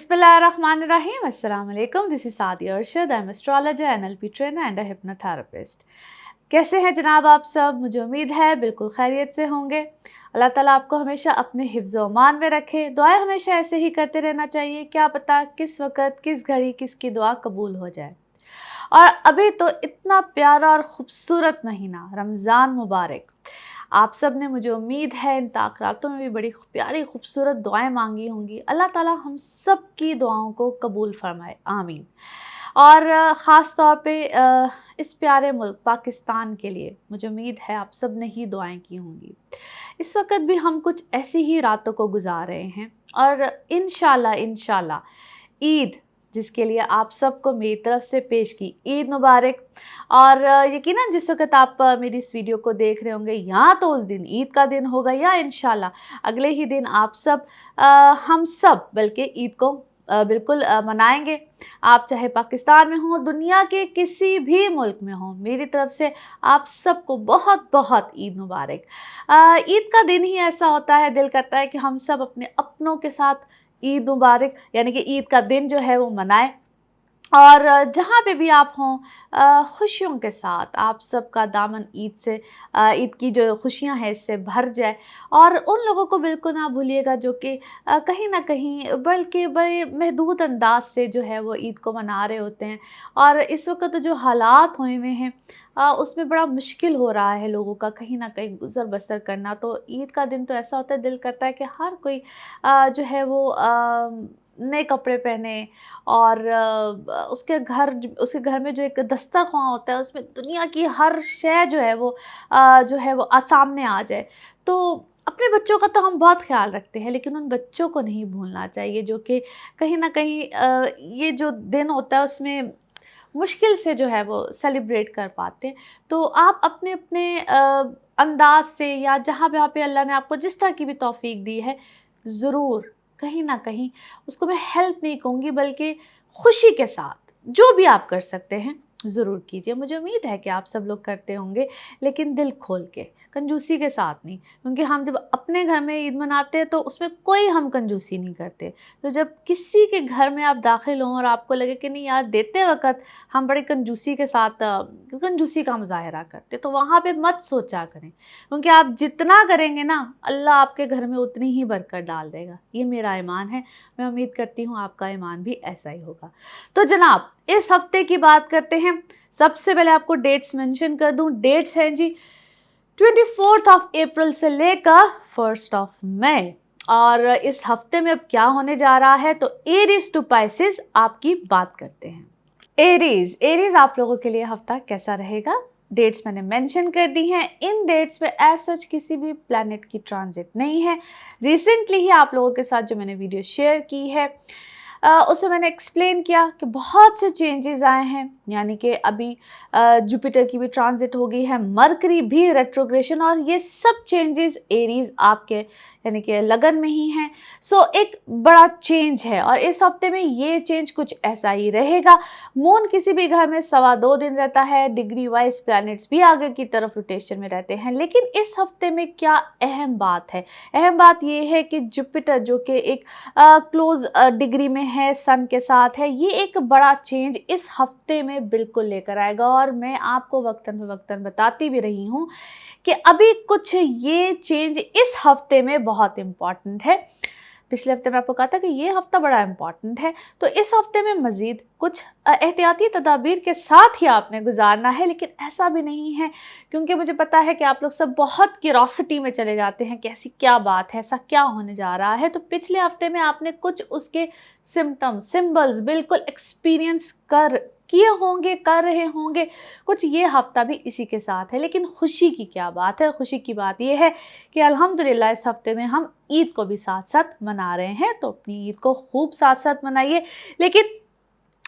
Bismillahirrahmanirrahim. Assalamu alaikum. This is Sadia Arshad. I'm astrologer, NLP trainer and a hypnotherapist. कैसे हैं जनाब आप सब? मुझे उम्मीद है बिल्कुल खैरियत से होंगे। अल्लाह ताला आपको हमेशा अपने हिफ्ज़ व अमान में रखे। दुआएं हमेशा ऐसे ही करते रहना चाहिए, क्या पता किस वक़्त किस घड़ी किसकी दुआ कबूल हो जाए। और अभी तो इतना प्यारा और ख़ूबसूरत महीना रमज़ान मुबारक। आप सब ने, मुझे उम्मीद है, इन ताक़रातों में भी बड़ी प्यारी ख़ूबसूरत दुआएं मांगी होंगी। अल्लाह ताला हम सब की दुआओं को कबूल फ़रमाए, आमीन। और ख़ास तौर पे इस प्यारे मुल्क पाकिस्तान के लिए मुझे उम्मीद है आप सब ने ही दुआएं की होंगी। इस वक्त भी हम कुछ ऐसी ही रातों को गुजार रहे हैं और इंशाल्लाह ईद, जिसके लिए आप सबको मेरी तरफ से पेश की ईद मुबारक। और यकीनन जिस वक्त आप मेरी इस वीडियो को देख रहे होंगे, या तो उस दिन ईद का दिन होगा या इंशाल्लाह अगले ही दिन आप सब हम सब बल्कि ईद को बिल्कुल मनाएंगे। आप चाहे पाकिस्तान में हो, दुनिया के किसी भी मुल्क में हो, मेरी तरफ से आप सबको बहुत बहुत ईद मुबारक। ईद का दिन ही ऐसा होता है, दिल करता है कि हम सब अपने अपनों के साथ ईद मुबारक यानी कि ईद का दिन जो है वो मनाएं। और जहाँ पे भी आप हों, खुशियों के साथ आप सबका दामन ईद से ईद की जो खुशियाँ हैं इससे भर जाए। और उन लोगों को बिल्कुल ना भूलिएगा जो कि कहीं ना कहीं बल्कि बड़े महदूद अंदाज से जो है वो ईद को मना रहे होते हैं। और इस वक्त तो जो हालात हुए हुए हैं उसमें बड़ा मुश्किल हो रहा है लोगों का कहीं ना कहीं गुजर बसर करना। तो ईद का दिन तो ऐसा होता है, दिल करता है कि हर कोई जो है वो नए कपड़े पहने और उसके घर में जो एक दस्तरख़्वान होता है उसमें दुनिया की हर शय जो है वो सामने आ जाए। तो अपने बच्चों का तो हम बहुत ख्याल रखते हैं, लेकिन उन बच्चों को नहीं भूलना चाहिए जो कि कहीं ना कहीं ये जो दिन होता है उसमें मुश्किल से जो है वो सेलिब्रेट कर पाते हैं। तो आप अपने अपने अंदाज से या जहाँ पे अल्लाह ने आपको जिस तरह की भी तौफीक दी है, ज़रूर कहीं ना कहीं उसको मैं हेल्प नहीं कहूँगी बल्कि खुशी के साथ जो भी आप कर सकते हैं ज़रूर कीजिए। मुझे उम्मीद है कि आप सब लोग करते होंगे, लेकिन दिल खोल के, कंजूसी के साथ नहीं। क्योंकि हम जब अपने घर में ईद मनाते हैं तो उसमें कोई हम कंजूसी नहीं करते। तो जब किसी के घर में आप दाखिल हों और आपको लगे कि नहीं यार, देते वक्त हम बड़े कंजूसी के साथ कंजूसी का मुजाहरा करते, तो वहाँ पे मत सोचा करें। क्योंकि आप जितना करेंगे ना, अल्लाह आपके घर में उतनी ही बरकत डाल देगा। ये मेरा ईमान है, मैं उम्मीद करती हूँ आपका ईमान भी ऐसा ही होगा। तो जनाब, इस हफ्ते की बात करते हैं। सबसे पहले आपको डेट्स मेंशन कर दूं। डेट्स हैं जी 24 अप्रैल से लेकर 1 मई। और इस हफ्ते में अब क्या होने जा रहा है, तो एरीज टू पाइसेस आपकी बात करते हैं। एरीज आप लोगों के लिए हफ्ता कैसा रहेगा, डेट्स मैंने मेंशन कर दी हैं। इन डेट्स में एज सच किसी भी प्लैनेट की ट्रांजिट नहीं है। रिसेंटली ही आप लोगों के साथ जो मैंने वीडियो शेयर की है उसमें मैंने एक्सप्लेन किया कि बहुत से चेंजेस आए हैं। यानी कि अभी जुपिटर की भी ट्रांजिट हो गई है, मरकरी भी रेट्रोग्रेशन, और ये सब चेंजेस एरीज आपके यानी कि लगन में ही हैं। सो एक बड़ा चेंज है और इस हफ्ते में ये चेंज कुछ ऐसा ही रहेगा। मून किसी भी घर में 2.25 दिन रहता है, डिग्री वाइज प्लैनेट्स भी आगे की तरफ रोटेशन में रहते हैं। लेकिन इस हफ्ते में क्या अहम बात है, अहम बात ये है कि जुपिटर जो कि एक क्लोज डिग्री में है, सन के साथ है, ये एक बड़ा चेंज इस हफ्ते में बिल्कुल लेकर आएगा। और मैं आपको वक्तन बताती भी रही हूँ कि अभी कुछ ये चेंज इस हफ्ते में बहुत इम्पॉर्टेंट है। पिछले हफ्ते में आपको कहा था कि ये हफ्ता बड़ा इम्पॉर्टेंट है, तो इस हफ्ते में मज़ीद कुछ एहतियाती तदाबीर के साथ ही आपने गुजारना है। लेकिन ऐसा भी नहीं है, क्योंकि मुझे पता है कि आप लोग सब बहुत क्यूरोसिटी में चले जाते हैं कि ऐसी क्या बात है, ऐसा क्या होने जा रहा है। तो पिछले हफ्ते में आपने कुछ उसके सिम्टम्स, सिंबल्स बिल्कुल एक्सपीरियंस कर रहे होंगे। कुछ ये हफ्ता भी इसी के साथ है। लेकिन खुशी की क्या बात है, खुशी की बात यह है कि अल्हम्दुलिल्लाह इस हफ्ते में हम ईद को भी साथ साथ मना रहे हैं। तो अपनी ईद को खूब साथ साथ मनाइए। लेकिन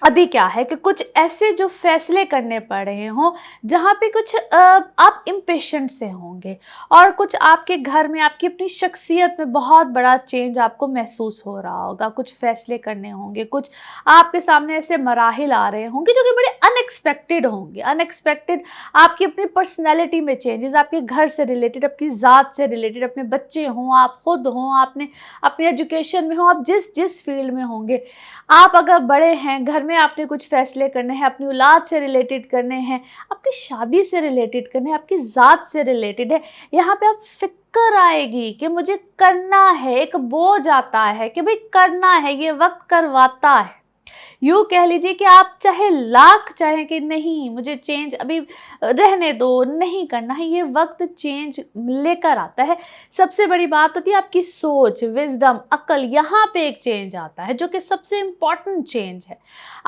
अभी क्या है कि कुछ ऐसे जो फैसले करने पड़ रहे हों जहाँ पे कुछ आप इम्पेशेंट से होंगे, और कुछ आपके घर में आपकी अपनी शख्सियत में बहुत बड़ा चेंज आपको महसूस हो रहा होगा। कुछ फैसले करने होंगे, कुछ आपके सामने ऐसे मराहिल आ रहे होंगे जो कि बड़े अनएक्सपेक्टेड होंगे। अनएक्सपेक्टेड आपकी अपनी पर्सनैलिटी में चेंजेस, आपके घर से रिलेटेड, आपकी ज़ात से रिलेटेड, अपने बच्चे हों, आप खुद हों, आपने अपनी एजुकेशन में हो, आप जिस जिस फील्ड में होंगे, आप अगर बड़े हैं, घर में आपने कुछ फैसले करने हैं, अपनी औलाद से रिलेटेड करने हैं, अपनी शादी से रिलेटेड करने हैं, आपकी ज़ात से रिलेटेड है, यहाँ पे आप फ़िक्र आएगी कि मुझे करना है, एक बोझ आता है कि भाई करना है, ये वक़्त करवाता है। यूँ कह लीजिए कि आप चाहे लाख चाहें कि नहीं मुझे चेंज अभी रहने दो, नहीं करना है, ये वक़्त चेंज लेकर आता है। सबसे बड़ी बात होती है आपकी सोच, विज़डम, अक्ल, यहाँ पे एक चेंज आता है जो कि सबसे इम्पोर्टेंट चेंज है।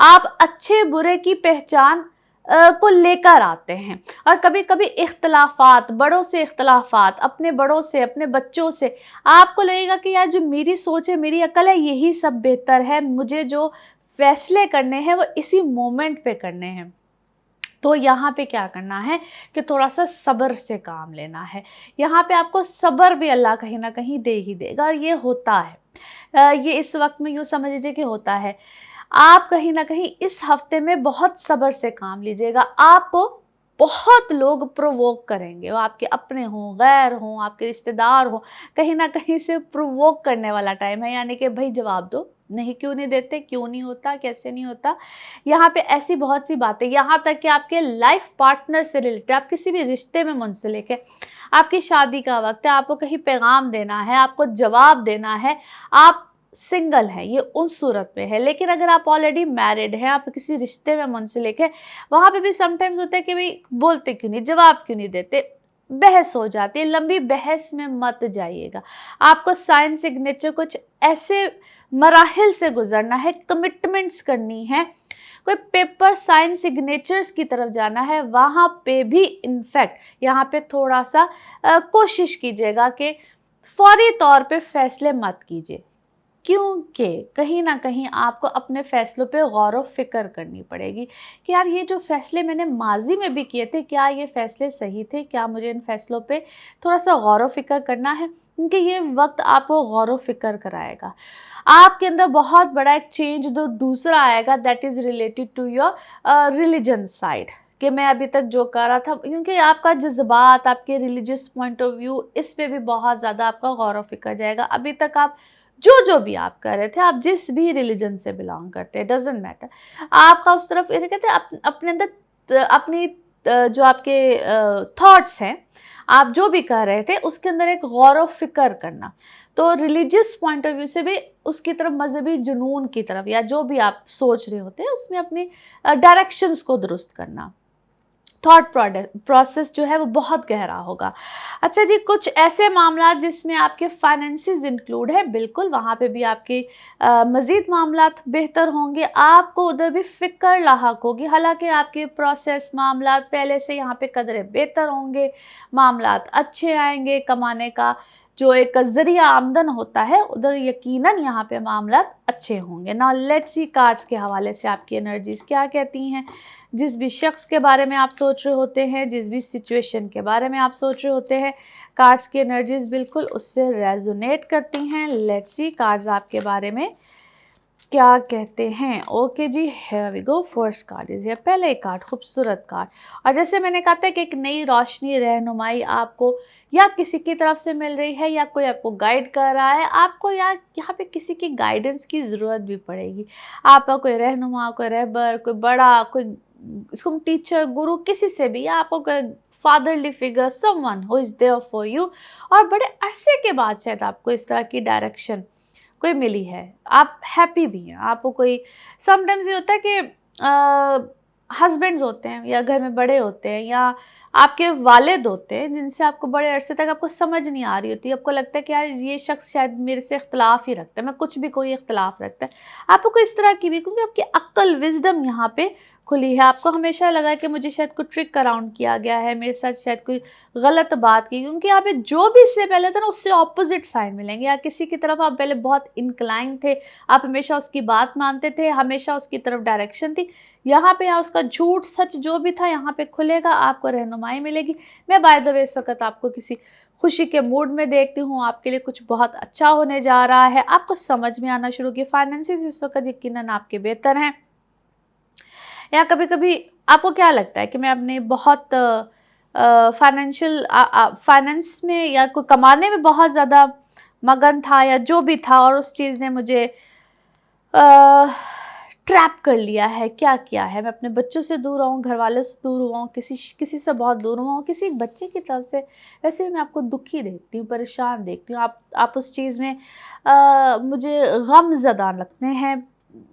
आप अच्छे-बुरे की पहचान को लेकर आते हैं, और कभी-कभी इख्तिलाफ़ात, बड़ों से इख्तिलाफ़ात, अपने बड़ों से, अपने बच्चों से, आपको लगेगा कि यार जो मेरी सोच है, मेरी अक्ल है, यही सब बेहतर है, मुझे जो फैसले करने हैं वो इसी मोमेंट पे करने हैं। तो यहाँ पे क्या करना है कि थोड़ा-सा सब्र से काम लेना है। यहाँ पे आपको सब्र भी अल्लाह कहीं न कहीं दे ही देगा, और ये होता है। ये इस वक़्त में यूँ समझ लीजिए कि होता है। आप कहीं न कहीं इस हफ़्ते में बहुत सब्र से काम लीजिएगा। आपको बहुत लोग प्रोवोक करेंगे, वो आपके अपने हों, गैर हों, आपके रिश्तेदार हों, कहीं न कहीं से प्रोवोक करने वाला टाइम है, यानी कि भई जवाब दो, नहीं क्यों नहीं देते, क्यों नहीं होता, कैसे नहीं होता। यहाँ पे ऐसी बहुत सी बातें, यहाँ तक कि आपके लाइफ़ पार्टनर से रिलेटेड, आप किसी भी रिश्ते में मुंसलिक है, आपकी शादी का वक़्त है, आपको कहीं पैगाम देना है, आपको जवाब देना है, आप सिंगल हैं, ये उस सूरत में है। लेकिन अगर आप ऑलरेडी मैरिड हैं, आप किसी रिश्ते में मुंसलिक हैं, वहाँ पे भी समटाइम्स होता है कि भई बोलते क्यों नहीं, जवाब क्यों नहीं देते, बहस हो जाती है। लंबी बहस में मत जाइएगा। आपको साइन सिग्नेचर कुछ ऐसे मराहिल से गुज़रना है, कमिटमेंट्स करनी है, कोई पेपर साइन सिग्नेचर्स की तरफ जाना है, वहाँ पे भी इनफैक्ट यहाँ पे थोड़ा-सा कोशिश कीजिएगा कि फ़ौरी तौर पे फ़ैसले मत कीजिए। क्योंकि कहीं न कहीं आपको अपने फ़ैसलों पे गौर-व-फ़िक्र करनी पड़ेगी कि यार ये जो फ़ैसले मैंने माज़ी में भी किए थे, क्या ये फ़ैसले सही थे? क्या मुझे इन फ़ैसलों पे थोड़ा-सा गौर-व-फ़िक्र करना है? क्योंकि ये वक़्त आपको गौर-व-फ़िक्र कराएगा। आपके अंदर बहुत बड़ा एक चेंज जो दूसरा आएगा, that is related to your religion side, कि मैं अभी तक जो कर रहा था, क्योंकि आपका जज़्बात, आपके रिलीजियस पॉइंट ऑफ व्यू, इस पे भी बहुत ज़्यादा आपका गौर-व-फ़िक्र जाएगा। अभी तक आप जो भी आप कर रहे थे, आप जिस भी रिलीजन से बिलॉन्ग करते हैं, डज़न्ट मैटर, आपका उस तरफ ये कहते हैं अपने अंदर अपनी जो आपके थॉट्स हैं, आप जो भी कर रहे थे उसके अंदर एक गौर-व-फ़िक्र करना। तो रिलीजियस पॉइंट ऑफ व्यू से भी उसकी तरफ, मज़हबी जुनून की तरफ, या जो भी आप सोच रहे होते हैं उसमें अपनी डायरेक्शंस को दुरुस्त करना। थॉट प्रोसेस जो है वो बहुत गहरा होगा। अच्छा जी, कुछ ऐसे मामला जिसमें आपके फाइनेंसेस इंक्लूड है, बिल्कुल वहाँ पे भी आपके मज़ीद मामलात बेहतर होंगे, आपको उधर भी फ़िक्र लाहक होगी। हालाँकि आपके प्रोसेस मामलात पहले से यहाँ पे कदरे बेहतर होंगे, मामलात अच्छे आएँगे, कमाने का जो एक ज़रिया आमदन होता है उधर यकीनन यहाँ पे मामलात अच्छे होंगे। नाउ लेट्स सी कार्ड्स के हवाले से आपकी एनर्जीज़ क्या कहती हैं। जिस भी शख्स के बारे में आप सोच रहे होते हैं, जिस भी सिचुएशन के बारे में आप सोच रहे होते हैं, कार्ड्स की एनर्जीज़ बिल्कुल उससे रेजोनेट करती हैं। लेट्स सी कार्ड्स आपके बारे में क्या कहते हैं। ओके जी, here we go, first card is here. पहले एक कार्ड, खूबसूरत कार्ड, और जैसे मैंने कहा था कि एक नई रोशनी, रहनुमाई आपको या किसी की तरफ से मिल रही है, या कोई आपको गाइड कर रहा है, आपको या यहाँ पे किसी की गाइडेंस की ज़रूरत भी पड़ेगी। आपका कोई रहनुमा, कोई रहबर, कोई बड़ा, कोई इसको हम टीचर, गुरु, किसी से भी, या आपको कोई fatherly figure, someone who is there for you, और बड़े अरसे के बाद शायद आपको इस तरह की डायरेक्शन कोई मिली है, आप हैप्पी भी हैं। आपको कोई, समटाइम्स ये होता है कि हस्बैंड्स होते हैं, या घर में बड़े होते हैं, या आपके वालिद होते हैं, जिनसे आपको बड़े अरसे तक आपको समझ नहीं आ रही होती, आपको लगता है कि यार ये शख्स शायद मेरे से इख्तलाफ ही रखता है, मैं कुछ भी कोई इख्तलाफ रखता है, आपको कोई इस तरह की भी, क्योंकि आपकी अक्ल, विजडम यहाँ पे खुली है। आपको हमेशा लगा कि मुझे शायद कोई ट्रिक अराउंड किया गया है, मेरे साथ शायद कोई गलत बात की, क्योंकि यहाँ पे जो भी इससे पहले था ना उससे ऑपोजिट साइन मिलेंगे, या किसी की तरफ आप पहले बहुत इंक्लाइन थे, आप हमेशा उसकी बात मानते थे, हमेशा उसकी तरफ डायरेक्शन थी। यहाँ पे या उसका झूठ सच जो भी था यहाँ पे खुलेगा, आपको रहनुमाई मिलेगी। मैं बाय द वे इस वक्त आपको किसी खुशी के मूड में देखती हूँ, आपके लिए कुछ बहुत अच्छा होने जा रहा है, आपको समझ में आना शुरू की फाइनेंसेस इस वक्त यकीनन आपके बेहतर हैं। या कभी कभी आपको क्या लगता है कि मैं अपने बहुत फाइनेंस में या कोई कमाने में बहुत ज़्यादा मगन था या जो भी था, और उस चीज़ ने मुझे ट्रैप कर लिया है, क्या किया है, मैं अपने बच्चों से दूर हुआ हूँ, घर वालों से दूर हुआ हूँ, किसी से बहुत दूर हुआ हूँ, किसी एक बच्चे की तरफ से। वैसे भी मैं आपको दुखी देखती हूँ, परेशान देखती हूँ, आप उस चीज़ में मुझे गमज़दा लगते हैं।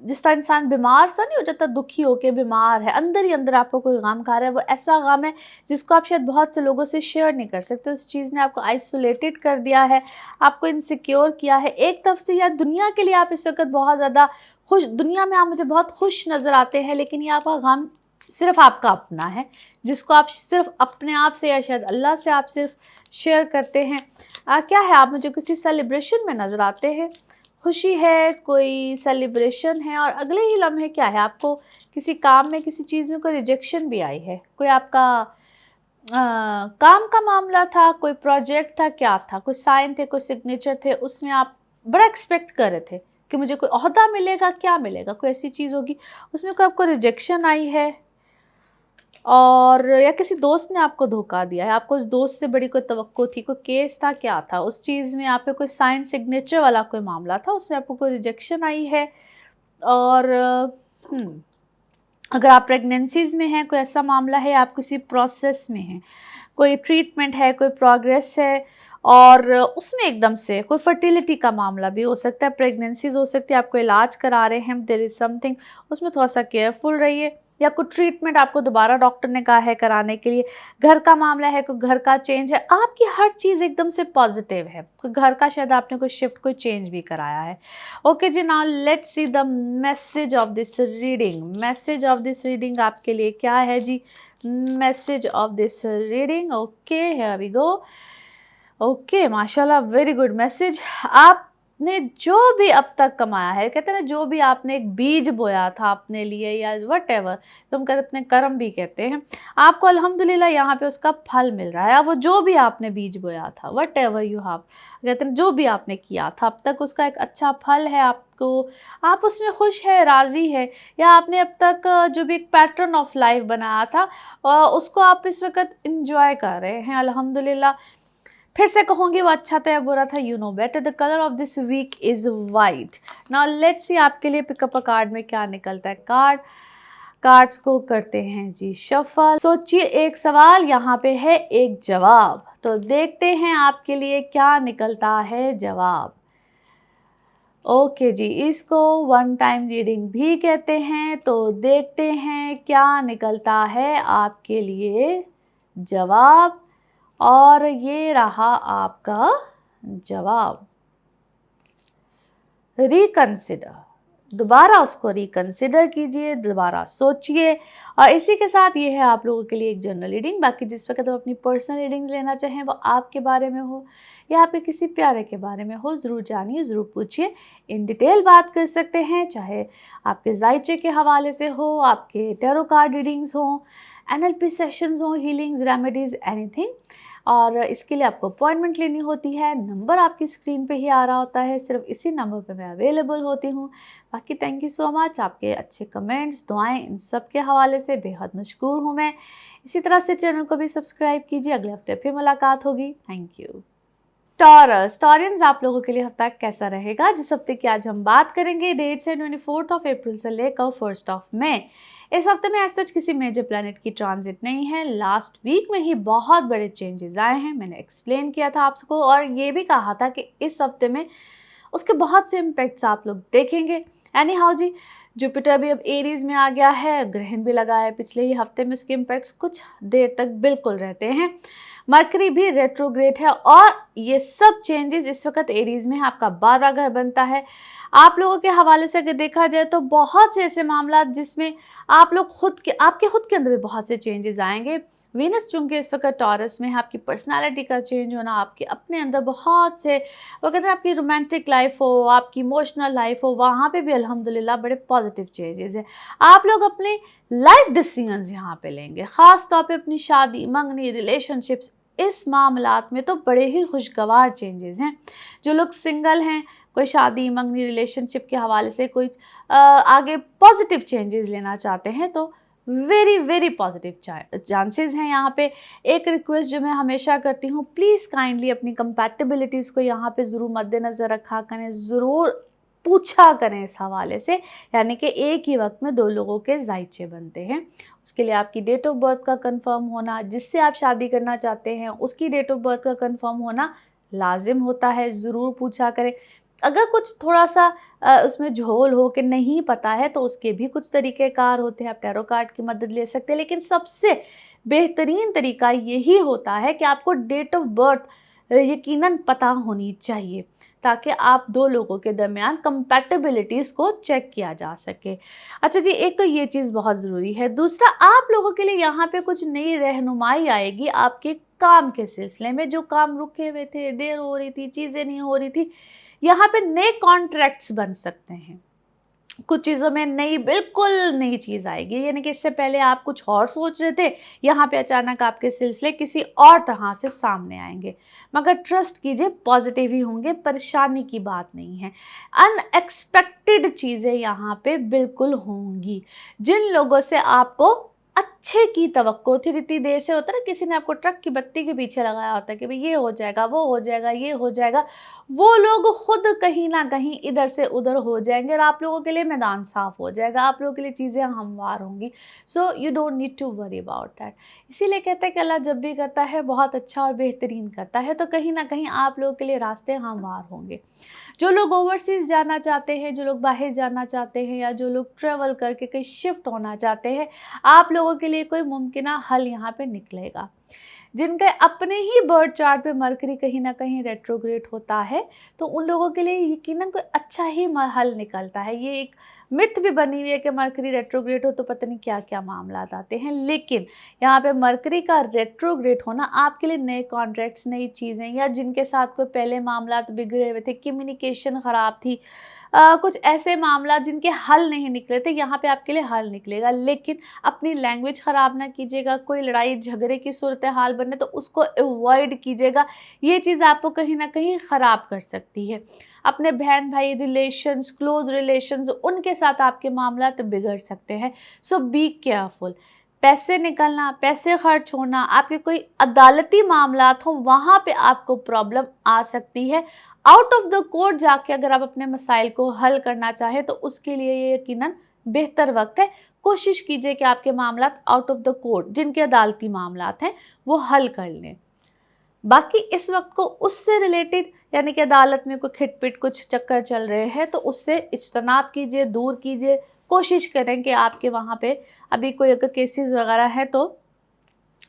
जिस तरह इंसान बीमार सा नहीं हो जाता, दुखी होके बीमार है, अंदर ही अंदर आपको कोई गम खा रहा है, वो ऐसा गम है जिसको आप शायद बहुत से लोगों से शेयर नहीं कर सकते। उस चीज़ ने आपको आइसोलेटेड कर दिया है, आपको इनसिक्योर किया है। एक तरफ से या दुनिया के लिए आप इस वक्त बहुत ज़्यादा खुश, दुनिया में आप मुझे बहुत खुश नज़र आते हैं, लेकिन ये आपका गम सिर्फ आपका अपना है, जिसको आप सिर्फ अपने आप से या शायद अल्लाह से आप सिर्फ शेयर करते हैं। क्या है, आप मुझे किसी सेलिब्रेशन में नज़र आते हैं, खुशी है, कोई सेलिब्रेशन है, और अगले ही लम्हे क्या है, आपको किसी काम में किसी चीज़ में कोई रिजेक्शन भी आई है, कोई आपका काम का मामला था, कोई प्रोजेक्ट था, क्या था, कोई साइन थे, कोई सिग्नेचर थे, उसमें आप बड़ा एक्सपेक्ट कर रहे थे कि मुझे कोई ओहदा मिलेगा, क्या मिलेगा, कोई ऐसी चीज़ होगी, उसमें कोई आपको रिजेक्शन आई है, और या किसी दोस्त ने आपको धोखा दिया है, आपको उस दोस्त से बड़ी कोई तवक्को थी, कोई केस था, क्या था, उस चीज़ में आप पे कोई साइन सिग्नेचर वाला कोई मामला था, उसमें आपको कोई रिजेक्शन आई है। और अगर आप प्रेगनेंसीज़ में हैं, कोई ऐसा मामला है, आप किसी प्रोसेस में हैं, कोई ट्रीटमेंट है, कोई प्रोग्रेस है, और उसमें एकदम से कोई फर्टिलिटी का मामला भी हो सकता है, प्रेगनेंसीज़ हो सकती है, आपको इलाज करा रहे हैं, देयर इज़ समथिंग, उसमें थोड़ा सा केयरफुल रहिए। या कोई ट्रीटमेंट आपको दोबारा डॉक्टर ने कहा है कराने के लिए, घर का मामला है, कोई घर का चेंज है, आपकी हर चीज़ एकदम से पॉजिटिव है, कोई घर का शायद आपने कोई शिफ्ट, कोई चेंज भी कराया है। ओके जी, now let's see the message of this reading. Message of this reading आपके लिए क्या है जी? Message of this reading, okay, here we go. Okay, माशाल्लाह, वेरी गुड मैसेज। आपने जो भी अब तक कमाया है, कहते हैं ना, जो भी आपने एक बीज बोया था अपने लिए या वट एवर, तो हम कहते अपने कर्म भी कहते हैं, आपको अल्हम्दुलिल्लाह यहाँ पे उसका फल मिल रहा है। वो जो भी आपने बीज बोया था, वट एवर यू हैव, कहते हैं जो भी आपने किया था अब तक, उसका एक अच्छा फल है आपको, आप उसमें खुश है, राज़ी है, या आपने अब तक जो भी एक पैटर्न ऑफ लाइफ बनाया था उसको आप इस वक्त इंजॉय कर रहे हैं, अल्हम्दुलिल्लाह। फिर से कहूँगी, वो अच्छा था या बुरा था, you know better. The colour of this week is white. Now let's see आपके लिए पिकअप अ कार्ड में क्या निकलता है। कार्ड्स को करते हैं जी शफल। सोचिए, एक सवाल यहाँ पे है, एक जवाब, तो देखते हैं आपके लिए क्या निकलता है जवाब। ओके जी, इसको वन टाइम रीडिंग भी कहते हैं, तो देखते हैं क्या निकलता है आपके लिए जवाब। और ये रहा आपका जवाब। रिकंसिडर, दोबारा उसको रिकंसिडर कीजिए, दोबारा सोचिए। और इसी के साथ ये है आप लोगों के लिए एक जनरल रीडिंग। बाकी जिस वक्त आप अपनी पर्सनल रीडिंग्स लेना चाहें, वो आपके बारे में हो या आपके किसी प्यारे के बारे में हो, ज़रूर जानिए, ज़रूर पूछिए, इन डिटेल बात कर सकते हैं, चाहे आपके जायचे के हवाले से हो, आपके टैरो कार्ड रीडिंग्स हों, NLP सेशंस हों, हीलिंग्स, रेमेडीज़, एनीथिंग। और इसके लिए आपको अपॉइंटमेंट लेनी होती है, नंबर आपकी स्क्रीन पे ही आ रहा होता है, सिर्फ इसी नंबर पे मैं अवेलेबल होती हूँ। बाकी थैंक यू सो मच, आपके अच्छे कमेंट्स, दुआएं, इन सब के हवाले से बेहद मशकूर हूँ मैं। इसी तरह से चैनल को भी सब्सक्राइब कीजिए, अगले हफ्ते फिर मुलाकात होगी। Thank you. टॉरस, टॉरियंस, आप लोगों के लिए हफ्ता कैसा रहेगा? जिस हफ्ते की आज हम बात करेंगे, डेट्स है 24 अप्रैल से लेकर 1 मई। इस हफ्ते में ऐसा किसी मेजर प्लैनेट की ट्रांजिट नहीं है। लास्ट वीक में ही बहुत बड़े चेंजेस आए हैं, मैंने एक्सप्लेन किया था आपको, और ये भी कहा था कि इस हफ्ते में उसके बहुत से इम्पैक्ट्स आप लोग देखेंगे। एनी हाउ जी, जुपिटर भी अब एरीज में आ गया है, ग्रहण भी लगा है पिछले ही हफ्ते में, उसके इम्पैक्ट्स कुछ देर तक बिल्कुल रहते हैं। मरकरी भी रेट्रोग्रेड है और ये सब चेंजेस इस वक्त एरीज में है, आपका 12वां घर बनता है। आप लोगों के हवाले से अगर देखा जाए तो बहुत से ऐसे मामला जिसमें आप लोग आपके खुद के अंदर भी बहुत से चेंजेस आएंगे। वीनस चूंकि इस वक्त टॉरस में है, आपकी पर्सनालिटी का चेंज होना, आपके अपने अंदर बहुत से, वो कहते हैं आपकी रोमांटिक लाइफ हो, आपकी इमोशनल लाइफ हो, वहाँ पे भी अल्हम्दुलिल्लाह बड़े पॉजिटिव चेंजेस हैं। आप लोग अपने लाइफ डिसीजंस यहाँ पे लेंगे, ख़ास तौर पे अपनी शादी, मंगनी, रिलेशनशिप्स, इस मामलात में तो बड़े ही खुशगवार चेंजेस हैं। जो लोग सिंगल हैं, कोई शादी, मंगनी, रिलेशनशिप के हवाले से कोई आगे पॉजिटिव चेंजेस लेना चाहते हैं तो वेरी वेरी पॉजिटिव चांसेस हैं यहाँ पे। एक रिक्वेस्ट जो मैं हमेशा करती हूँ, प्लीज़ काइंडली अपनी कंपैटिबिलिटीज़ को यहाँ पे ज़रूर मद्देनज़र रखा करें, ज़रूर पूछा करें इस हवाले से, यानी कि एक ही वक्त में 2 लोगों के जायचे बनते हैं। उसके लिए आपकी डेट ऑफ बर्थ का कंफर्म होना, जिससे आप शादी करना चाहते हैं उसकी डेट ऑफ बर्थ का कंफर्म होना लाजिम होता है, ज़रूर पूछा करें। अगर कुछ थोड़ा सा उसमें झोल हो कि नहीं पता है तो उसके भी कुछ तरीक़ेकार होते हैं, आप टैरो कार्ड की मदद ले सकते हैं। लेकिन सबसे बेहतरीन तरीका यही होता है कि आपको डेट ऑफ बर्थ यकीनन पता होनी चाहिए, ताकि आप 2 लोगों के दरमियान कंपैटिबिलिटीज़ को चेक किया जा सके। अच्छा जी, एक तो ये चीज़ बहुत ज़रूरी है। दूसरा, आप लोगों के लिए यहाँ पे कुछ नई रहनुमाई आएगी आपके काम के सिलसिले में। जो काम रुके हुए थे, देर हो रही थी, चीज़ें नहीं हो रही थी, यहाँ पे नए कॉन्ट्रैक्ट्स बन सकते हैं। कुछ चीज़ों में नई, बिल्कुल नई चीज़ आएगी, यानी कि इससे पहले आप कुछ और सोच रहे थे, यहाँ पे अचानक आपके सिलसिले किसी और तरह से सामने आएंगे। मगर ट्रस्ट कीजिए, पॉजिटिव ही होंगे, परेशानी की बात नहीं है। अनएक्सपेक्टेड चीज़ें यहाँ पे बिल्कुल होंगी। जिन लोगों से आपको अच्छे की तवक्को थी, इतनी देर से होता है ना, किसी ने आपको ट्रक की बत्ती के पीछे लगाया होता है कि भाई ये हो जाएगा, वो हो जाएगा, ये हो जाएगा, वो लोग खुद कहीं ना कहीं इधर से उधर हो जाएंगे और आप लोगों के लिए मैदान साफ हो जाएगा, आप लोगों के लिए चीज़ें हमवार होंगी। So you don't need to worry about that. इसीलिए कहते हैं कि अल्लाह जब भी करता है बहुत अच्छा और बेहतरीन करता है, तो कहीं ना कहीं आप लोगों के लिए रास्ते हमवार होंगे। जो लोग ओवरसीज़ जाना चाहते हैं, जो लोग बाहर जाना चाहते हैं, या जो लोग ट्रैवल करके कहीं शिफ्ट होना चाहते हैं, आप लोगों के लिए कोई मुमकिन हल यहाँ पे निकलेगा। जिनके अपने ही बर्थ चार्ट पे मरकरी कहीं ना कहीं रेट्रोग्रेड होता है, तो उन लोगों के लिए यकीनन कोई अच्छा ही हल निकलता है। ये एक मिथ भी बनी हुई है कि मरकरी रेट्रोग्रेड हो तो पता नहीं क्या क्या मामला आते हैं, लेकिन यहाँ पे मरकरी का रेट्रोग्रेड होना आपके लिए नए कॉन्ट्रैक्ट्स, नई चीज़ें, या जिनके साथ कोई पहले मामला बिगड़े हुए थे, कम्युनिकेशन ख़राब थी, कुछ ऐसे मामला जिनके हल नहीं निकले थे, यहाँ पे आपके लिए हल निकलेगा। लेकिन अपनी लैंग्वेज ख़राब ना कीजिएगा, कोई लड़ाई झगड़े की सूरत हाल बने तो उसको अवॉइड कीजिएगा, ये चीज़ आपको कहीं ना कहीं ख़राब कर सकती है। अपने बहन भाई रिलेशंस, क्लोज रिलेशंस, उनके साथ आपके मामला बिगड़ सकते हैं। सो बी केयरफुल। पैसे निकलना, पैसे खर्च होना, आपके कोई अदालती मामलात हों, वहाँ पे आपको प्रॉब्लम आ सकती है। आउट ऑफ द कोर्ट जाके अगर आप अपने मसाइल को हल करना चाहें तो उसके लिए ये यकीनन बेहतर वक्त है। कोशिश कीजिए कि आपके मामलात आउट ऑफ द कोर्ट, जिनके अदालती मामलात हैं, वो हल कर लें। बाकी इस वक्त को उससे रिलेटेड, यानी कि अदालत में कोई खिटपिट, कुछ चक्कर चल रहे हैं, तो उससे इज्तनाब कीजिए, दूर कीजिए। कोशिश करें कि आपके वहाँ पे अभी कोई अगर केसेस वगैरह है तो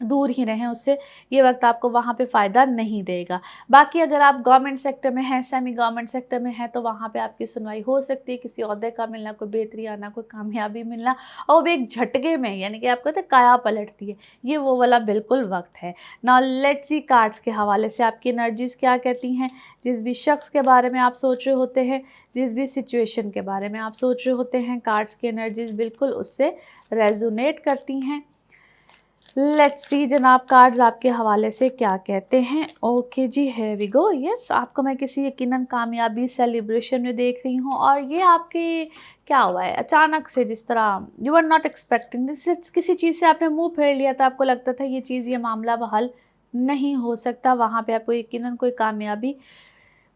दूर ही रहें उससे, ये वक्त आपको वहाँ पे फ़ायदा नहीं देगा। बाकी अगर आप गवर्नमेंट सेक्टर में हैं, सेमी गवर्नमेंट सेक्टर में हैं, तो वहाँ पे आपकी सुनवाई हो सकती है, किसी ओहदे का मिलना, कोई बेहतरी आना, कोई कामयाबी मिलना, और वो भी एक झटके में, यानी कि आप कहते हैं काया पलटती है, ये वो वाला बिल्कुल वक्त है। नाउ लेट्स सी कार्ड्स के हवाले से आपकी एनर्जीज़ क्या कहती हैं। जिस भी शख्स के बारे में आप सोच रहे होते हैं, जिस भी सिचुएशन के बारे में आप सोच रहे होते हैं, कार्ड्स की एनर्जीज़ बिल्कुल उससे रेजोनेट करती हैं। लेट्स सी जनाब, कार्ड्स आपके हवाले से क्या कहते हैं। ओके जी, है वी गो। यस, आपको मैं किसी यकीनन कामयाबी सेलिब्रेशन में देख रही हूँ, और ये आपके क्या हुआ है अचानक से, जिस तरह you are not expecting this, किसी चीज़ से आपने मुंह फेर लिया था, आपको लगता था ये चीज़, ये मामला हल नहीं हो सकता, वहाँ पे आपको यकीनन कोई कामयाबी,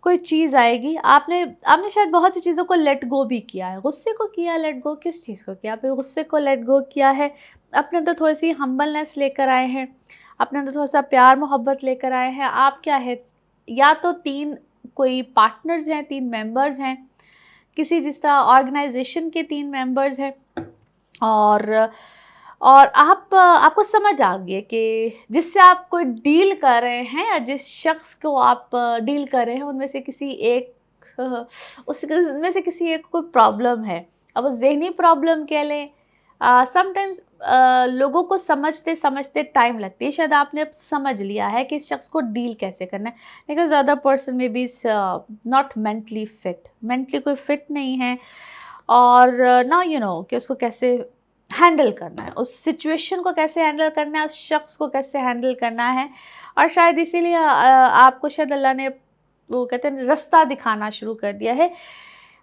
कोई चीज़ आएगी। आपने आपने शायद बहुत सी चीज़ों को लेट गो भी किया है। गुस्से को किया लेट गो, किस चीज़ को किया? आपने गुस्से को लेट गो किया है, अपने अंदर थोड़ी सी हम्बलनेस लेकर आए हैं, अपने अंदर थोड़ा सा प्यार मोहब्बत लेकर आए हैं। आप क्या है, या तो 3 कोई पार्टनर्स हैं, 3 मेंबर्स हैं, किसी जिस तरह ऑर्गेनाइजेशन के 3 मेंबर्स हैं, और और आपको समझ आ गई है कि जिससे आप कोई डील कर रहे हैं या जिस शख्स को आप डील कर रहे हैं उनमें से किसी एक उसमें से किसी एक को प्रॉब्लम है। अब वो ज़हनी प्रॉब्लम कह लें, समटाइम्स लोगों को समझते समझते टाइम लगती है। शायद आपने अब समझ लिया है कि इस शख्स को डील कैसे करना है, बिकॉज अदर पर्सन में बी नॉट मेंटली कोई फिट नहीं है, और नाउ यू नो कि उसको कैसे हैंडल करना है, उस सिचुएशन को कैसे हैंडल करना है, उस शख्स को कैसे हैंडल करना है। और शायद इसीलिए आपको शायद अल्लाह ने वो कहते हैं रास्ता दिखाना शुरू कर दिया है।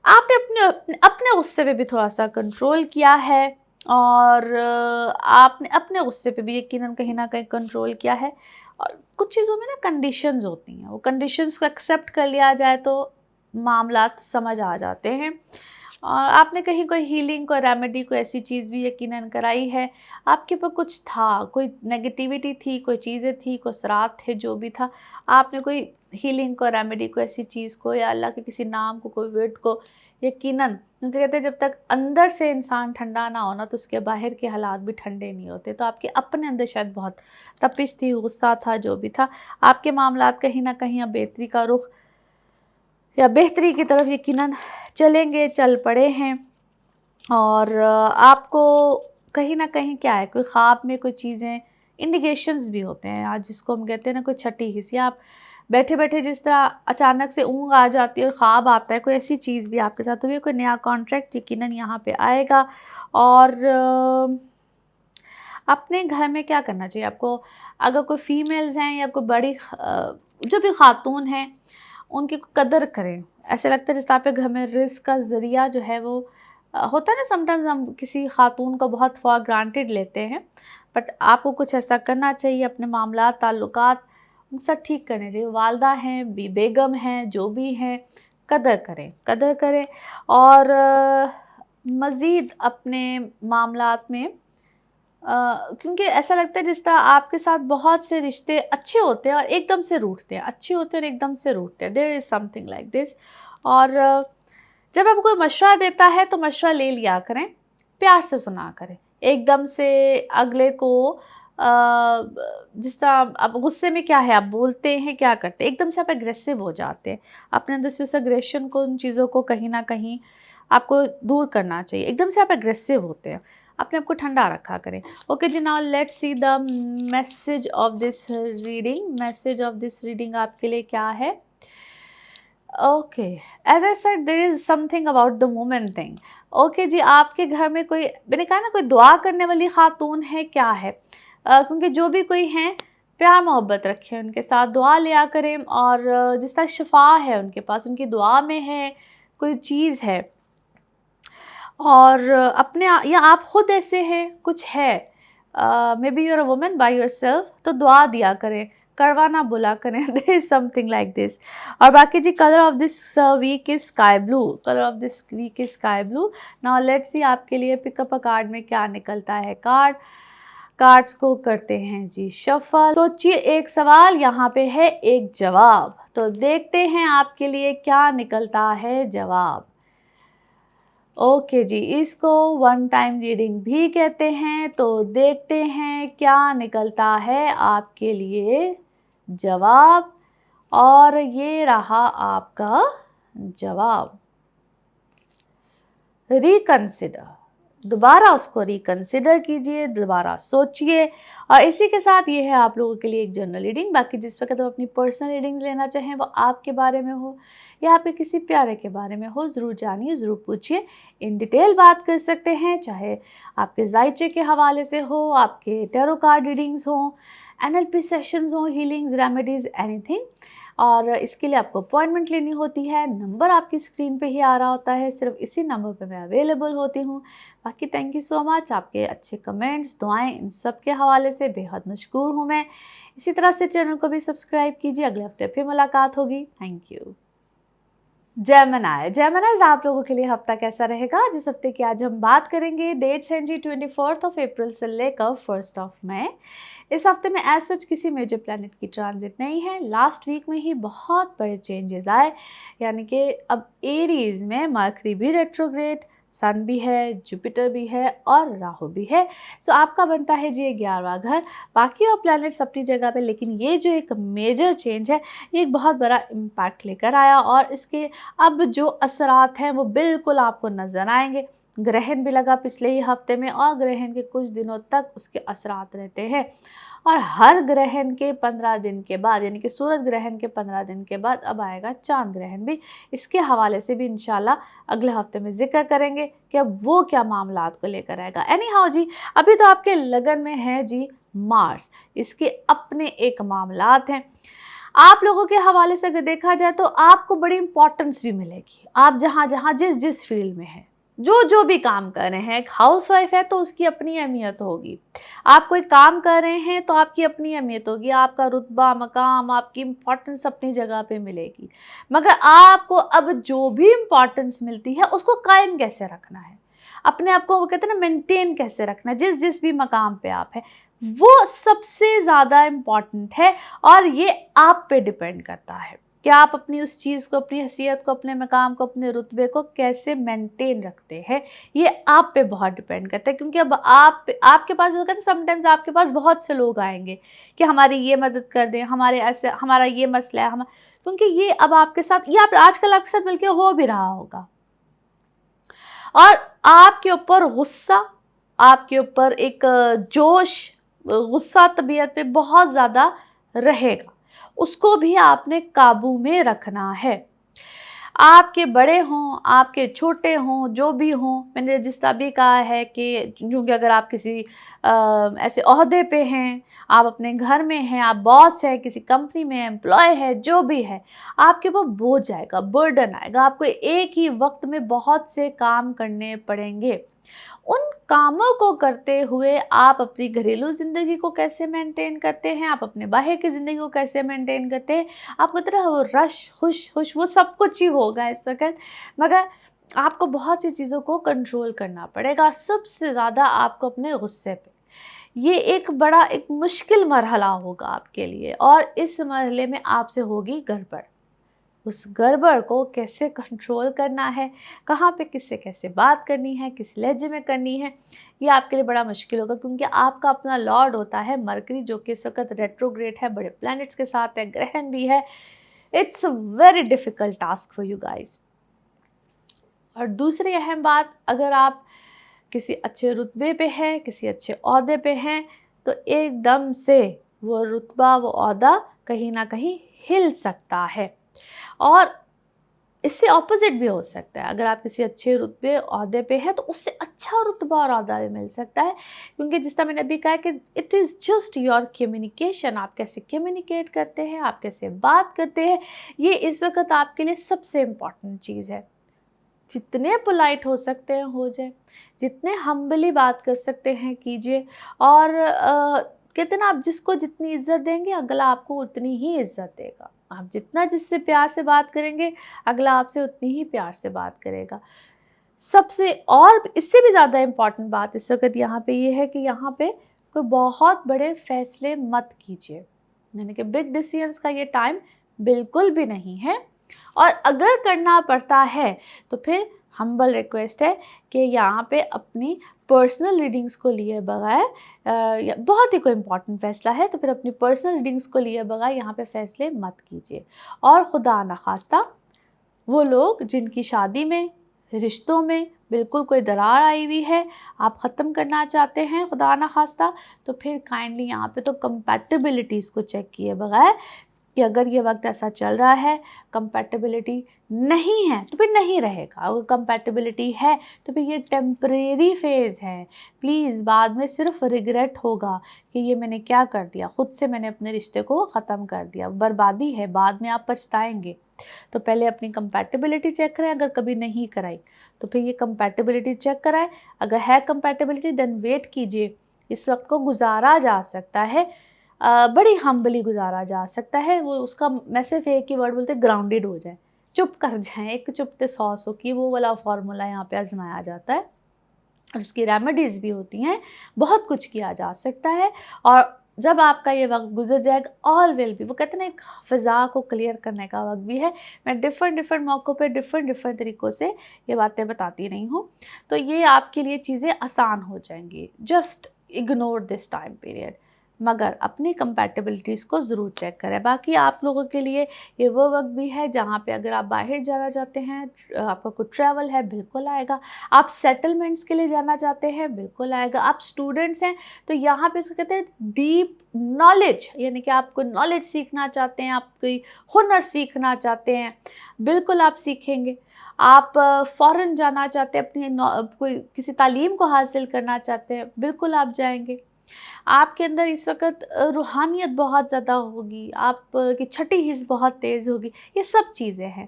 आपने अपने गुस्से पे भी थोड़ा-सा कंट्रोल किया है, और आपने अपने गुस्से पे भी यकीनन कहीं न कहीं कंट्रोल किया है। और कुछ चीज़ों में ना कंडीशंस होती हैं, वो कंडीशंस को एक्सेप्ट कर लिया जाए तो मामलात समझ आ जाते हैं। और आपने कहीं कोई हीलिंग, कोई रेमेडी, कोई ऐसी चीज़ भी यकीनन कराई है। आपके ऊपर कुछ था, कोई नेगेटिविटी थी, कोई चीज़ें थी, कोई असरात थे, जो भी था, आपने कोई हीलिंग को, रेमेडी को, ऐसी चीज़ को या अल्लाह के किसी नाम को, कोई विर्द को यकीनन, क्योंकि कहते हैं जब तक अंदर से इंसान ठंडा ना हो ना तो उसके बाहर के हालात भी ठंडे नहीं होते। तो आपके अपने अंदर शायद बहुत तपिश थी, गुस्सा था, जो भी था, आपके मामलात कहीं न कहीं अब बेहतरी का रुख या बेहतरी की तरफ यकीनन चलेंगे, चल पड़े हैं। और आपको कहीं न कहीं क्या है, कोई ख्वाब में कोई चीज़ें, इंडिकेशंस भी होते हैं आज जिसको हम कहते हैं ना कोई छठी हिस्स, या आप बैठे-बैठे जिस तरह अचानक से ऊँघ आ जाती है और ख्वाब आता है, कोई ऐसी चीज़ भी आपके साथ हुई है, कोई नया कॉन्ट्रैक्ट यकीनन यहाँ पे आएगा। और अपने घर में क्या करना चाहिए आपको, अगर कोई फीमेल्स हैं या कोई बड़ी जो भी खातून हैं, उनकी कदर करें। ऐसे लगता है जैसे आपके घर में रिज़्क़ का ज़रिया जो है वो होता है ना, समटाइम्स हम किसी खातून को बहुत फॉर ग्रांटेड लेते हैं, बट आपको कुछ ऐसा करना चाहिए, अपने मामलात, ताल्लुकात उनके साथ ठीक करने चाहिए। वालदा हैं, बेगम हैं, जो भी हैं, कदर करें। और मज़ीद अपने मामलात में क्योंकि ऐसा लगता है जिस तरह आपके साथ बहुत से रिश्ते अच्छे होते हैं और एकदम से रूठते हैं, अच्छे होते हैं और एकदम से रूठते हैं, there is something like this. और जब आपको कोई मशवरा देता है तो मशवरा ले लिया करें, प्यार से सुना करें। एकदम से अगले को जिस तरह आप गुस्से में क्या है, आप बोलते हैं, क्या करते हैं, एकदम से आप एग्रेसिव हो जाते हैं। अपने अंदर से उस एग्रेशन को, उन चीज़ों को कहीं न कहीं आपको दूर करना चाहिए। एकदम से आप एग्रेसिव होते हैं, अपने आप को ठंडा रखा करें। ओके जी, now let's see the message of this reading. Message of this reading आपके लिए क्या है? Okay, as I said there is something about the woman thing. Okay जी, आपके घर में कोई, मैंने कहा ना, कोई दुआ करने वाली खातून है, क्या है? क्योंकि जो भी कोई हैं, प्यार मोहब्बत रखें उनके साथ, दुआ लिया करें। और जिस तरह शिफा है उनके पास, उनकी दुआ में है, कोई चीज़ है। और अपने या आप खुद ऐसे हैं, कुछ है, may be you are a woman by yourself, तो दुआ दिया करें, करवा ना बुला करें। There is something like this. और बाकी जी, colour of this week is sky blue. Colour of this week is sky blue. Now let's see आपके लिए पिकअप अ कार्ड में क्या निकलता है। कार्ड्स को करते हैं जी शफल। सोचिए, एक सवाल यहाँ पे है, एक जवाब, तो देखते हैं आपके लिए क्या निकलता है जवाब। ओके जी, इसको वन टाइम रीडिंग भी कहते हैं, तो देखते हैं क्या निकलता है आपके लिए जवाब। और ये रहा आपका जवाब। रिकंसिडर, दोबारा उसको रिकंसिडर कीजिए, दोबारा सोचिए। और इसी के साथ ये है आप लोगों के लिए एक जनरल रीडिंग। बाकी जिस वक्त आप अपनी पर्सनल रीडिंग्स लेना चाहें, वो आपके बारे में हो या आपके किसी प्यारे के बारे में हो, ज़रूर जानिए, ज़रूर पूछिए, इन डिटेल बात कर सकते हैं। चाहे आपके जायचे के हवाले से हो, आपके टैरो कार्ड रीडिंग्स हों, NLP सेशंस हों, हीलिंग्स, रेमेडीज़, एनीथिंग। और इसके लिए आपको अपॉइंटमेंट लेनी होती है। नंबर आपकी स्क्रीन पे ही आ रहा होता है, सिर्फ इसी नंबर पे मैं अवेलेबल होती हूँ। बाकी थैंक यू सो मच, आपके अच्छे कमेंट्स, दुआएं, इन सब के हवाले से बेहद मशकूर हूँ मैं। इसी तरह से चैनल को भी सब्सक्राइब कीजिए। अगले हफ्ते फिर मुलाकात होगी। Thank you. जेमिनाइज आप लोगों के लिए हफ्ता कैसा रहेगा, जिस हफ्ते की आज हम बात करेंगे। डेट्स हैं जी 24 अप्रैल से लेकर 1 मई। इस हफ्ते में एज सच किसी मेजर प्लैनेट की ट्रांजिट नहीं है। लास्ट वीक में ही बहुत बड़े चेंजेस आए, यानी कि अब एरीज में मरकरी भी रेट्रोग्रेड, सन भी है, जुपिटर भी है और राहु भी है। सो आपका बनता है जी ये 11वां घर। बाकी और प्लैनेट्स अपनी जगह पे, लेकिन ये जो एक मेजर चेंज है ये एक बहुत बड़ा इम्पैक्ट लेकर आया और इसके अब जो असरात हैं वो बिल्कुल आपको नज़र आएंगे। ग्रहण भी लगा पिछले ही हफ्ते में और ग्रहण के कुछ दिनों तक उसके असरात रहते हैं और हर ग्रहण के 15 दिन के बाद, यानी कि सूरज ग्रहण के 15 दिन के बाद अब आएगा चांद ग्रहण भी। इसके हवाले से भी इंशाल्लाह अगले हफ्ते में जिक्र करेंगे कि अब वो क्या मामलात को लेकर आएगा। एनी हाउ जी, अभी तो आपके लगन में है जी मार्स, इसके अपने एक मामलात हैं। आप लोगों के हवाले से अगर देखा जाए तो आपको बड़ी इंपॉर्टेंस भी मिलेगी। आप जहाँ जहाँ जिस जिस फील्ड में हैं, जो जो भी काम कर रहे हैं, एक हाउसवाइफ है तो उसकी अपनी अहमियत होगी, आप कोई काम कर रहे हैं तो आपकी अपनी अहमियत होगी, आपका रुतबा मकाम, आपकी इम्पोर्टेंस अपनी जगह पे मिलेगी। मगर आपको अब जो भी इम्पोर्टेंस मिलती है उसको कायम कैसे रखना है, अपने आप को वो कहते हैं ना मेंटेन कैसे रखना है, जिस जिस भी मकाम पे आप है वो सबसे ज़्यादा इम्पॉर्टेंट है और ये आप पे डिपेंड करता है कि आप अपनी उस चीज़ को, अपनी हैसियत को, अपने मकाम को, अपने रुतबे को कैसे मेंटेन रखते हैं। ये आप पे बहुत डिपेंड करता है, क्योंकि अब आपके पास जो कहते हैं समटाइम्स आपके पास बहुत से लोग आएंगे कि हमारी ये मदद कर दें, हमारे ऐसे, हमारा ये मसला है, हम, क्योंकि ये अब आपके साथ, ये आप आजकल आपके साथ बल्कि हो भी रहा होगा और आपके ऊपर गुस्सा, आपके ऊपर एक जोश, गुस्सा तबीयत पे बहुत ज़्यादा रहेगा, उसको भी आपने काबू में रखना है। आपके बड़े हों, आपके छोटे हों, जो भी हों, मैंने जिस तरह भी कहा है कि क्योंकि अगर आप किसी ऐसे ओहदे पे हैं, आप अपने घर में हैं, आप बॉस हैं, किसी कंपनी में एम्प्लॉय है, जो भी है, आपके ऊपर बोझ आएगा, बर्डन आएगा, आपको एक ही वक्त में बहुत से काम करने पड़ेंगे। उन कामों को करते हुए आप अपनी घरेलू ज़िंदगी को कैसे मेंटेन करते हैं, आप अपने बाहर की ज़िंदगी को कैसे मेंटेन करते हैं, आपको तरह वो रश हुश हुश वो सब कुछ ही होगा इस वक्त, मगर आपको बहुत सी चीज़ों को कंट्रोल करना पड़ेगा और सबसे ज़्यादा आपको अपने गुस्से पे। ये एक बड़ा एक मुश्किल मरहला होगा आपके लिए और इस मरहले में आपसे होगी गड़बड़। उस गड़बड़ को कैसे कंट्रोल करना है, कहाँ पे किससे कैसे बात करनी है, किस लहजे में करनी है, ये आपके लिए बड़ा मुश्किल होगा, क्योंकि आपका अपना लॉर्ड होता है मरकरी, जो कि इस वक्त रेट्रोग्रेड है, बड़े प्लैनेट्स के साथ है, ग्रहण भी है। It's very difficult task for you guys. और दूसरी अहम बात, अगर आप किसी अच्छे रुतबे पे हैं, किसी अच्छे ओहदे पे हैं, तो एकदम से वो रुतबा, वो ओहदा कहीं ना कहीं हिल सकता है और इससे ऑपोजिट भी हो सकता है। अगर आप किसी अच्छे रुतबे ओहदे पे हैं तो उससे अच्छा रुतबा और ओहदा भी मिल सकता है, क्योंकि जिस तरह मैंने अभी कहा कि it is just your communication, आप कैसे कम्युनिकेट करते हैं, आप कैसे बात करते हैं, ये इस वक्त आपके लिए सबसे इम्पॉर्टेंट चीज़ है। जितने पोलाइट हो सकते हैं हो जाए, जितने हम्बली बात कर सकते हैं कीजिए और कहते हैं ना, आप जिसको जितनी इज्जत देंगे अगला आपको उतनी ही इज्जत देगा। आप जितना जिससे प्यार से बात करेंगे अगला आपसे उतनी ही प्यार से बात करेगा। सबसे और इससे भी ज़्यादा इम्पॉर्टेंट बात इस वक्त यहाँ पे ये है कि यहाँ पे कोई बहुत बड़े फैसले मत कीजिए, यानी कि बिग डिसीजंस का ये टाइम बिल्कुल भी नहीं है। और अगर करना पड़ता है तो फिर हम्बल रिक्वेस्ट है कि यहाँ पे अपनी पर्सनल रीडिंग्स को लिए बगैर, बहुत ही कोई इम्पॉर्टेंट फैसला है तो फिर अपनी पर्सनल रीडिंग्स को लिए बगैर यहाँ पे फैसले मत कीजिए। और खुदा न खास्ता वो लोग जिनकी शादी में, रिश्तों में बिल्कुल कोई दरार आई हुई है, आप ख़त्म करना चाहते हैं खुदा न खास्ता, तो फिर काइंडली यहाँ पे तो कंपैटिबिलिटीज़ को चेक किए बगैर कि अगर ये वक्त ऐसा चल रहा है, कंपैटिबिलिटी नहीं है तो फिर नहीं रहेगा, अगर कंपैटिबिलिटी है तो फिर ये टेम्परेरी फेज़ है। प्लीज़ बाद में सिर्फ रिग्रेट होगा कि ये मैंने क्या कर दिया, ख़ुद से मैंने अपने रिश्ते को ख़त्म कर दिया, बर्बादी है, बाद में आप पछताएंगे। तो पहले अपनी कंपैटिबिलिटी चेक करें, अगर कभी नहीं कराई तो फिर ये कंपैटिबिलिटी चेक कराएं, अगर है कंपैटिबिलिटी देन वेट कीजिए। इस वक्त को गुजारा जा सकता है, बड़ी हम्बली गुजारा जा सकता है। वो उसका मैं सिर्फ एक ही वर्ड बोलते, ग्राउंडेड हो जाए, चुप कर जाएं, एक चुपते 100 सौ की, वो वाला फार्मूला यहाँ पे आजमाया जाता है और उसकी रेमेडीज़ भी होती हैं, बहुत कुछ किया जा सकता है। और जब आपका ये वक्त गुजर जाएगा, ऑल विल बी, वो कहते हैं ना एक फ़िज़ा को क्लियर करने का वक्त भी है। मैं डिफ़रेंट डिफ़रेंट मौक़ों पे डिफ़रेंट डिफ़रेंट तरीक़ों से ये बातें बताती रही हूँ, तो ये आपके लिए चीज़ें आसान हो जाएंगी। Just ignore this time period, मगर अपनी कंपैटिबिलिटीज़ को ज़रूर चेक करें। बाकी आप लोगों के लिए ये वो वक्त भी है जहाँ पे अगर आप बाहर जाना चाहते हैं, आपका कोई ट्रैवल है, बिल्कुल आएगा। आप सेटलमेंट्स के लिए जाना चाहते हैं, बिल्कुल आएगा। आप स्टूडेंट्स हैं तो यहाँ पे इसको कहते हैं डीप नॉलेज, यानी कि आप कोई नॉलेज सीखना चाहते हैं, आप कोई हुनर सीखना चाहते हैं, बिल्कुल आप सीखेंगे। आप फ़ॉरेन जाना चाहते हैं, अपनी कोई किसी तालीम को हासिल करना चाहते हैं, बिल्कुल आप जाएंगे। आपके अंदर इस वक़्त रूहानियत बहुत ज़्यादा होगी, आपकी छठी हिस्स बहुत तेज़ होगी, ये सब चीज़ें हैं।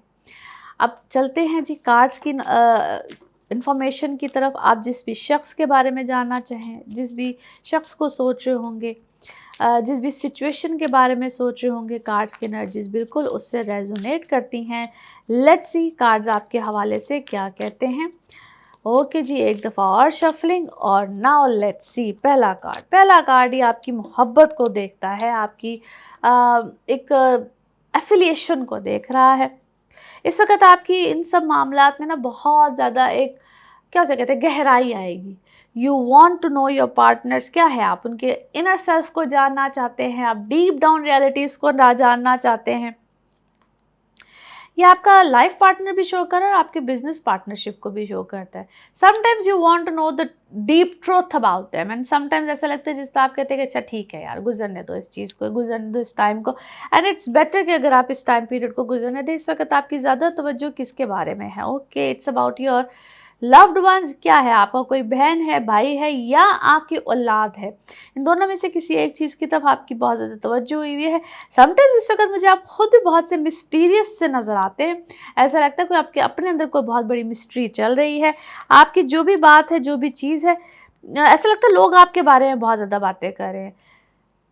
अब चलते हैं जी कार्ड्स की इन्फॉर्मेशन की तरफ। आप जिस भी शख्स के बारे में जानना चाहें, जिस भी शख्स को सोच रहे होंगे, जिस भी सिचुएशन के बारे में सोच रहे होंगे, कार्ड्स की एनर्जीज़ बिल्कुल उससे रेजोनेट करती हैं। लेट्स सी कार्ड्स आपके हवाले से क्या कहते हैं। ओके जी, एक दफ़ा और शफलिंग, और नाउ लेट्स सी पहला कार्ड ही आपकी मोहब्बत को देखता है, आपकी एक एफिलिएशन को देख रहा है। इस वक्त आपकी इन सब मामलात में ना बहुत ज़्यादा एक क्या उसे कहते हैं गहराई आएगी। You want to know your partners, क्या है आप उनके इनर सेल्फ को जानना चाहते हैं, आप डीप डाउन रियलिटीज़ को ना जानना चाहते हैं। ये आपका लाइफ पार्टनर भी शो कर रहा है और आपके बिजनेस पार्टनरशिप को भी शो करता है। Sometimes you want to know the deep truth about them, and sometimes ऐसा लगता है जिस तरह आप कहते हैं कि अच्छा ठीक है यार, गुजरने दो इस चीज़ को, गुजरने दो इस टाइम को, एंड इट्स बेटर कि अगर आप इस टाइम पीरियड को गुजरने दें। इस वक्त आपकी ज़्यादा तवज्जो किसके बारे में है? Okay, it's about your loved ones. क्या है, आपका कोई बहन है, भाई है, या आपकी औलाद है? इन दोनों में से किसी एक चीज़ की तरफ आपकी बहुत ज़्यादा तवज्जो हुई है। समटाइम्स इस वक्त मुझे आप खुद भी बहुत से मिस्टीरियस से नज़र आते हैं। ऐसा लगता है कोई आपके अपने अंदर कोई बहुत बड़ी मिस्ट्री चल रही है। आपकी जो भी बात है, जो भी चीज़ है, ऐसा लगता है लोग आपके बारे में बहुत ज़्यादा बातें कर रहे हैं।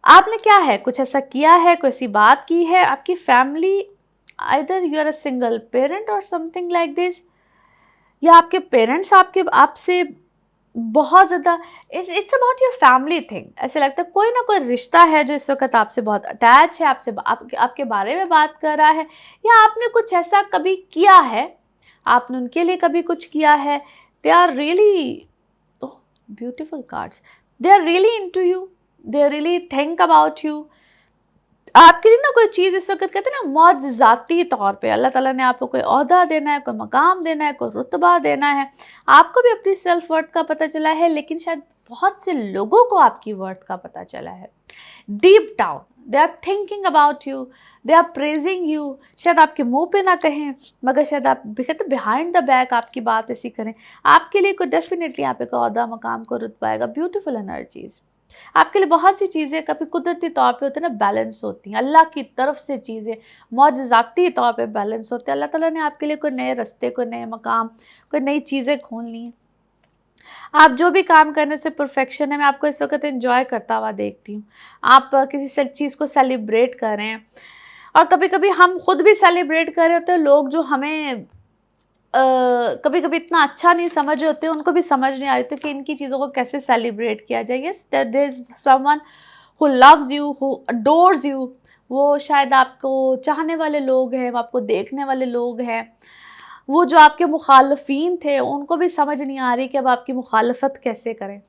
आपने क्या है, कुछ ऐसा किया है, कोई ऐसी बात की है? आपकी family, either you are a single parent or something like this, या आपके पेरेंट्स आपसे बहुत ज़्यादा, it's about your family thing. ऐसे लगता है कोई ना कोई रिश्ता है जो इस वक्त आपसे बहुत अटैच है, आपके बारे में बात कर रहा है, या आपने कुछ ऐसा कभी किया है, आपने उनके लिए कभी कुछ किया है। They are really beautiful cards, they are really into you, they really think about you. आपके लिए ना कोई चीज़ इस वक्त कहते हैं ना मौजज़ाती तौर पे अल्लाह ताला ने आपको कोई ओहदा देना है, कोई मकाम देना है, कोई रुतबा देना है। आपको भी अपनी सेल्फ वर्थ का पता चला है, लेकिन शायद बहुत से लोगों को आपकी वर्थ का पता चला है। Deep down they are thinking about you, they are praising you. शायद आपके मुंह पे ना कहें, मगर शायद आप कहते बिहाइंड द बैक आपकी बात ऐसी करें। आपके लिए कोई डेफिनेटली यहाँ पे कोई ओहदा, मकाम, को रुतबा आएगा। ब्यूटीफुल एनर्जीज आपके लिए बहुत सी चीज़ें कभी कुदरती तौर पे होते हैं ना, बैलेंस होती हैं। अल्लाह की तरफ से चीज़ें मौजज़ाती तौर पे बैलेंस होते हैं। अल्लाह ताला ने आपके लिए कोई नए रास्ते, कोई नए मकाम, कोई नई चीज़ें खोलनी है। आप जो भी काम करने से परफेक्शन है, मैं आपको इस वक्त एंजॉय करता हुआ देखती हूँ। आप किसी चीज़ को सेलिब्रेट कर रहे हैं, और कभी कभी हम खुद भी सेलिब्रेट कर रहे होते हैं। लोग जो हमें कभी कभी इतना अच्छा नहीं समझ रहे होते, उनको भी समझ नहीं आ रही होती कि इनकी चीज़ों को कैसे सेलिब्रेट किया जाए। Yes, there is someone who loves you, who adores you. वो शायद आपको चाहने वाले लोग हैं, वो आपको देखने वाले लोग हैं। वो जो आपके मुखालफीन थे, उनको भी समझ नहीं आ रही कि अब आपकी मुखालफत कैसे करें।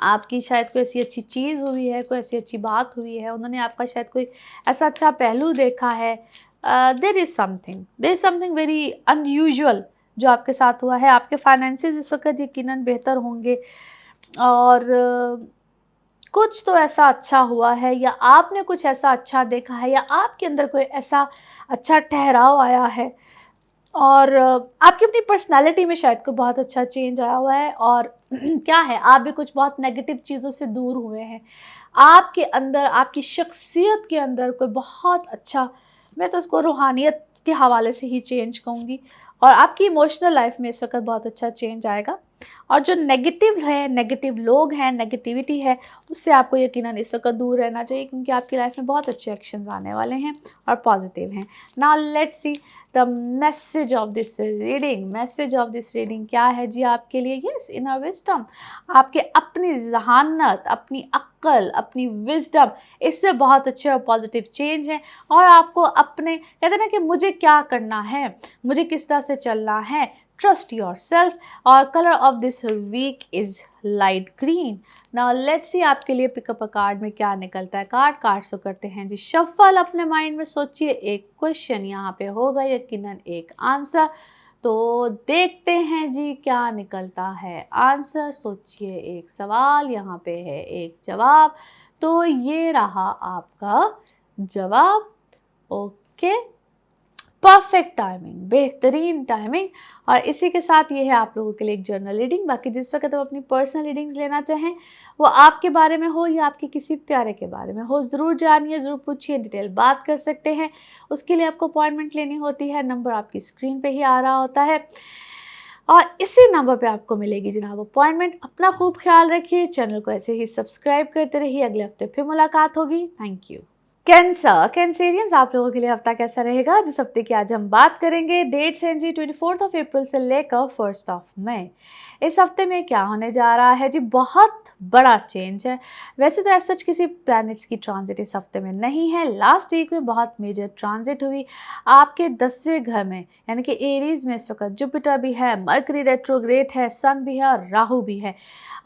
आपकी शायद कोई ऐसी अच्छी चीज़ हुई है, कोई ऐसी अच्छी बात हुई है, उन्होंने आपका शायद कोई ऐसा अच्छा पहलू देखा है। There is something very unusual जो आपके साथ हुआ है। आपके फाइनेंसेस इस वक्त यकीनन बेहतर होंगे, और कुछ तो ऐसा अच्छा हुआ है, या आपने कुछ ऐसा अच्छा देखा है, या आपके अंदर कोई ऐसा अच्छा ठहराव आया है, और आपकी अपनी पर्सनालिटी में शायद कोई बहुत अच्छा चेंज आया हुआ है। और क्या है, आप भी कुछ बहुत नेगेटिव चीज़ों से दूर हुए हैं। आपके अंदर, आपकी शख्सियत के अंदर कोई बहुत अच्छा, मैं तो उसको रूहानियत के हवाले से ही चेंज कहूँगी, और आपकी इमोशनल लाइफ में इस वक्त बहुत अच्छा चेंज आएगा। और जो नेगेटिव है, नेगेटिव लोग हैं, नेगेटिविटी है, उससे आपको यकीनन इस वक्त दूर रहना चाहिए, क्योंकि आपकी लाइफ में बहुत अच्छे एक्शंस आने वाले हैं और पॉजिटिव हैं। Now let's see the message of this reading. Message of this reading क्या है जी आपके लिए? Yes, inner wisdom. आपके अपनी जहानत, अपनी अक्ल, अपनी विजडम, इसमें बहुत अच्छे और पॉजिटिव चेंज है। और आपको अपने, कहते हैं ना कि मुझे क्या करना है, मुझे किस तरह से चलना है, ट्रस्ट योर सेल्फ। और colour of this week is light green. Now let's see आपके लिए पिकअप अ कार्ड में क्या निकलता है। कार्ड से करते हैं जी शफल। अपने माइंड में सोचिए, एक क्वेश्चन यहाँ पे होगा, यकीनन एक आंसर। तो देखते हैं जी क्या निकलता है आंसर। सोचिए, एक सवाल, यहाँ पे है एक जवाब। तो ये रहा आपका जवाब। ओके, परफेक्ट टाइमिंग, बेहतरीन टाइमिंग। और इसी के साथ ये है आप लोगों के लिए एक जर्नल रीडिंग। बाकी जिस वक्त आप अपनी पर्सनल रीडिंग्स लेना चाहें, वो आपके बारे में हो या आपके किसी प्यारे के बारे में हो, ज़रूर जानिए, ज़रूर पूछिए, डिटेल बात कर सकते हैं। उसके लिए आपको अपॉइंटमेंट लेनी होती है। नंबर आपकी स्क्रीन पे ही आ रहा होता है और इसी नंबर पे आपको मिलेगी जनाब अपॉइंटमेंट। अपना खूब ख्याल रखिए, चैनल को ऐसे ही सब्सक्राइब करते रहिए। अगले हफ्ते फिर मुलाकात होगी। Thank you. कैंसेरियंस, आप लोगों के लिए हफ्ता कैसा रहेगा, जिस हफ्ते की आज हम बात करेंगे। डेट्स हैं जी 24 अप्रैल से लेकर 1 मई। इस हफ्ते में क्या होने जा रहा है जी? बहुत बड़ा चेंज है। वैसे तो ऐसा किसी प्लैनेट्स की ट्रांजिट इस हफ्ते में नहीं है। लास्ट वीक में बहुत मेजर ट्रांजिट हुई आपके 10वें घर में, यानी कि एरीज में। इस वक्त जुपिटर भी है, मरकरी रेट्रोग्रेड है, सन भी है और राहु भी है।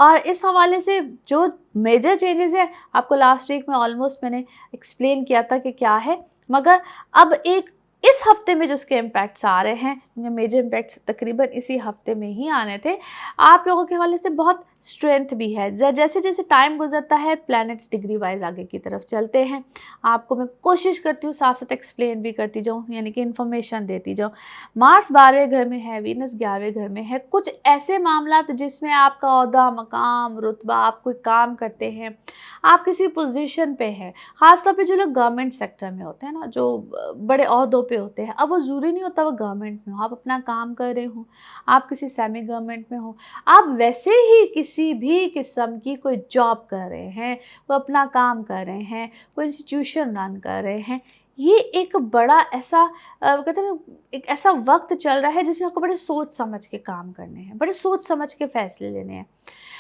और इस हवाले से जो मेजर चेंजेस है, आपको लास्ट वीक में ऑलमोस्ट मैंने एक्सप्लेन किया था कि क्या है, मगर अब एक इस हफ्ते में जो उसके इम्पैक्ट्स आ रहे हैं, मेजर इम्पैक्ट्स तकरीबन इसी हफ्ते में ही आने थे। आप लोगों के हवाले से बहुत स्ट्रेंथ भी है। जैसे जैसे टाइम गुजरता है, प्लैनेट्स डिग्री वाइज आगे की तरफ चलते हैं। आपको मैं कोशिश करती हूँ साथ साथ एक्सप्लेन भी करती जाऊँ, यानी कि इन्फॉर्मेशन देती जाऊँ। मार्स 12वें घर में है, वीनस 11वें घर में है। कुछ ऐसे मामला जिसमें आपका ओहदा, मकाम, रुतबा, आप कोई काम करते हैं, आप किसी पोजीशन पे हैं, ख़ासतौर पे जो लोग गवर्नमेंट सेक्टर में होते हैं ना, जो बड़े ओहदों पे होते हैं। अब वो ज़रूरी नहीं होता वो गवर्नमेंट में हो, आप अपना काम कर रहे हो, आप किसी सेमी गवर्नमेंट में हो, आप वैसे ही किसी भी किस्म की कोई जॉब कर रहे हैं, वो अपना काम कर रहे हैं, कोई इंस्टीट्यूशन रन कर रहे हैं। ये एक बड़ा ऐसा कहते हैं एक ऐसा वक्त चल रहा है जिसमें आपको बड़े सोच समझ के काम करने हैं, बड़े सोच समझ के फैसले लेने हैं,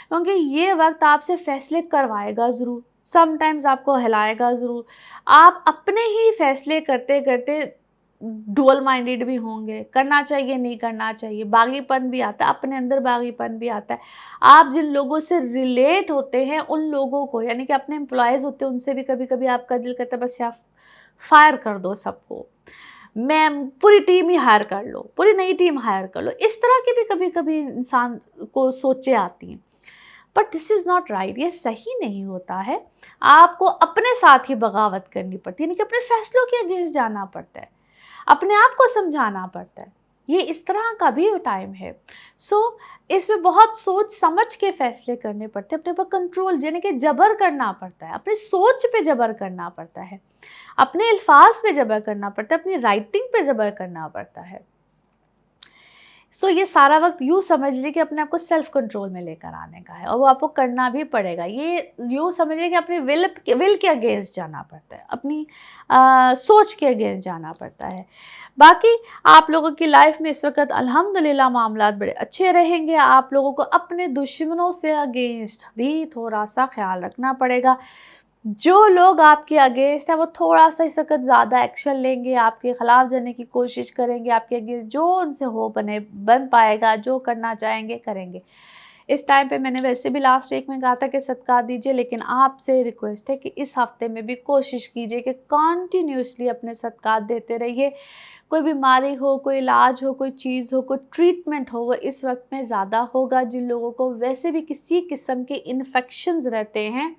क्योंकि ये वक्त आपसे फैसले करवाएगा ज़रूर, समटाइम्स आपको हिलाएगा ज़रूर। आप अपने ही फैसले करते करते डुअल माइंडेड भी होंगे, करना चाहिए नहीं करना चाहिए, बागीपन भी आता है, अपने अंदर बागीपन भी आता है। आप जिन लोगों से रिलेट होते हैं उन लोगों को, यानी कि अपने एम्प्लॉयज़ होते हैं, उनसे भी कभी कभी आपका दिल करता है बस यार फायर कर दो सबको, मैं पूरी टीम ही हायर कर लो, पूरी नई टीम हायर कर लो। इस तरह की भी कभी कभी इंसान को सोचें आती हैं, but this is not right. ये सही नहीं होता है। आपको अपने साथ ही बगावत करनी पड़ती है, यानी कि अपने फैसलों के अगेंस्ट जाना पड़ता है, अपने आप को समझाना पड़ता है। ये इस तरह का भी टाइम है। इसमें बहुत सोच समझ के फैसले करने पड़ते हैं, अपने पर कंट्रोल, यानी कि जबर करना पड़ता है, अपनी सोच पे जबर करना पड़ता है, अपने अल्फाज पे जबर करना पड़ता है, अपनी राइटिंग पे जबर करना पड़ता है। ये सारा वक्त यूँ समझ लीजिए कि अपने आप को सेल्फ कंट्रोल में लेकर आने का है, और वो आपको करना भी पड़ेगा। ये यूँ समझिए कि अपने विल के अगेंस्ट जाना पड़ता है, अपनी सोच के अगेंस्ट जाना पड़ता है। बाकी आप लोगों की लाइफ में इस वक्त अल्हम्दुलिल्लाह मामलात बड़े अच्छे रहेंगे। आप लोगों को अपने दुश्मनों से अगेंस्ट भी थोड़ा सा ख्याल रखना पड़ेगा। जो लोग आपके अगेंस्ट हैं वो थोड़ा सा इस वक्त ज़्यादा एक्शन लेंगे, आपके ख़िलाफ़ जाने की कोशिश करेंगे, आपके अगेंस्ट जो उनसे हो बन पाएगा, जो करना चाहेंगे करेंगे। इस टाइम पे मैंने वैसे भी लास्ट वीक में कहा था कि सदका दीजिए, लेकिन आपसे रिक्वेस्ट है कि इस हफ्ते में भी कोशिश कीजिए कि कॉन्टीन्यूसली अपने सदकात देते रहिए। कोई बीमारी हो, कोई इलाज हो, कोई चीज़ हो, कोई ट्रीटमेंट हो, वो इस वक्त में ज़्यादा होगा। जिन लोगों को वैसे भी किसी किस्म के इन्फेक्शंस रहते हैं,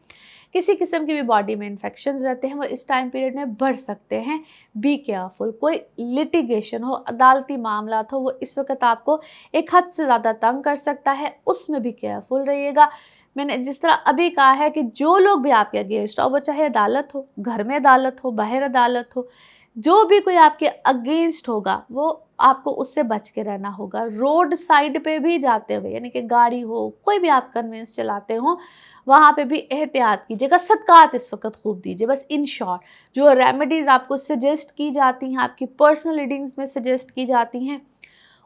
किसी किस्म की भी बॉडी में इन्फेक्शंस रहते हैं, वो इस टाइम पीरियड में बढ़ सकते हैं। Be careful. कोई लिटिगेशन हो, अदालती मामला हो, वो इस वक्त आपको एक हद से ज़्यादा तंग कर सकता है, उसमें भी केयरफुल रहिएगा। मैंने जिस तरह अभी कहा है कि जो लोग भी आपके अगेंस्ट हो, वो चाहे अदालत हो, घर में अदालत हो, बाहर अदालत हो, जो भी कोई आपके अगेंस्ट होगा वो आपको उससे बच के रहना होगा। रोड साइड पे भी जाते हुए, यानी कि गाड़ी हो, कोई भी आप कन्वेंस चलाते हो, वहाँ पे भी एहतियात कीजिएगा। सदक़ात इस वक़्त खूब दीजिए। बस इन शॉर्ट जो रेमेडीज़ आपको सजेस्ट की जाती हैं, आपकी पर्सनल रीडिंग्स में सजेस्ट की जाती हैं,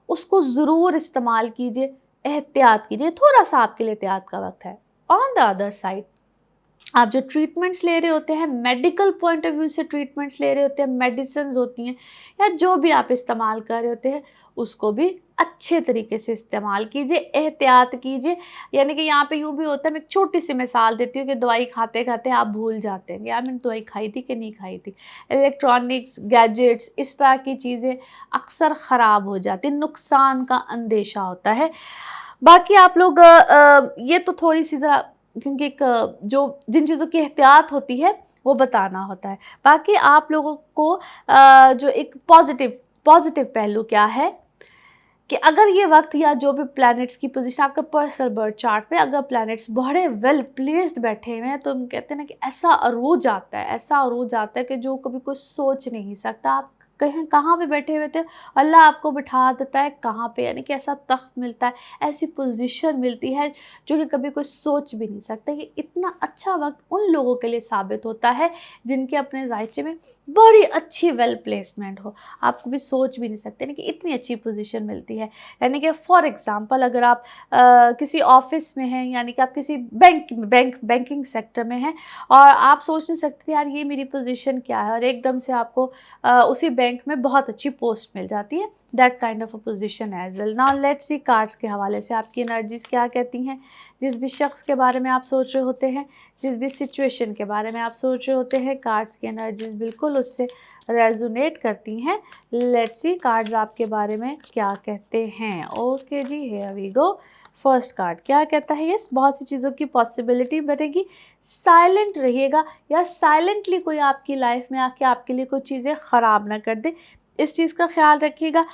उसको ज़रूर इस्तेमाल कीजिए, एहतियात कीजिए। थोड़ा-सा आपके लिए एहतियात का वक़्त है। ऑन द अदर साइड, आप जो ट्रीटमेंट्स ले रहे होते हैं, मेडिकल पॉइंट ऑफ व्यू से ट्रीटमेंट्स ले रहे होते हैं, मेडिसिन्स होती हैं या जो भी आप इस्तेमाल कर रहे होते हैं, उसको भी अच्छे तरीके से इस्तेमाल कीजिए, एहतियात कीजिए। यानी कि यहाँ पे यूँ भी होता है, मैं एक छोटी-सी मिसाल देती हूँ कि दवाई खाते-खाते आप भूल जाते हैं, यार मैंने दवाई खाई थी कि नहीं खाई थी। इलेक्ट्रॉनिक्स, गैजेट्स, इस तरह की चीज़ें अक्सर ख़राब हो जाती हैं, नुकसान का अंदेशा होता है। बाकी आप लोग ये तो थोड़ी-सी ज़रा, क्योंकि एक जो जिन चीज़ों की एहतियात होती है वो बताना होता है। बाकी आप लोगों को जो एक पॉज़िटिव पॉज़िटिव पहलू क्या है कि अगर ये वक़्त या जो भी प्लैनेट्स की पोज़ीशन आपका पर्सनल बर्थ चार्ट पे अगर प्लैनेट्स बड़े वेल प्लेस्ड बैठे हुए हैं, तो हम कहते हैं ना कि ऐसा अरूज आता है, ऐसा अरूज आता है कि जो कभी कोई सोच नहीं सकता। आप कहीं कहाँ पे बैठे हुए थे, अल्लाह आपको बिठा देता है कहाँ पे, यानी कि ऐसा तख़्त मिलता है, ऐसी पोज़ीशन मिलती है जो कि कभी कोई सोच भी नहीं सकता। ये इतना अच्छा वक़्त उन लोगों के लिए साबित होता है जिनके अपने ज़ायचे में बड़ी अच्छी वेल प्लेसमेंट हो। आप कभी सोच भी नहीं सकते ना कि इतनी अच्छी पोजीशन मिलती है। यानी कि फॉर एग्ज़ाम्पल अगर आप किसी ऑफ़िस में हैं, यानी कि आप किसी बैंकिंग सेक्टर में हैं और आप सोच नहीं सकते यार ये मेरी पोजीशन क्या है, और एकदम से आपको उसी बैंक में बहुत अच्छी पोस्ट मिल जाती है। That kind of a position as well. Now let's C cards के हवाले से आपकी एनर्जीज़ क्या कहती हैं। जिस भी शख्स के बारे में आप सोच रहे होते हैं, जिस भी सिचुएशन के बारे में आप सोच रहे होते हैं, कार्ड्स की एनर्जीज़ बिल्कुल उससे रेजोनेट करती हैं। लेट्स सी कार्ड्स आपके बारे में क्या कहते हैं। ओके जी, here we go. First card क्या कहता है? यस, बहुत सी चीज़ों की पॉसिबिलिटी बनेगी। साइलेंट रहिएगा या साइलेंटली कोई आपकी लाइफ में आके आपके लिए कोई चीज़ें ख़राब ना कर दे, इस चीज़ का ख्याल रखिएगा।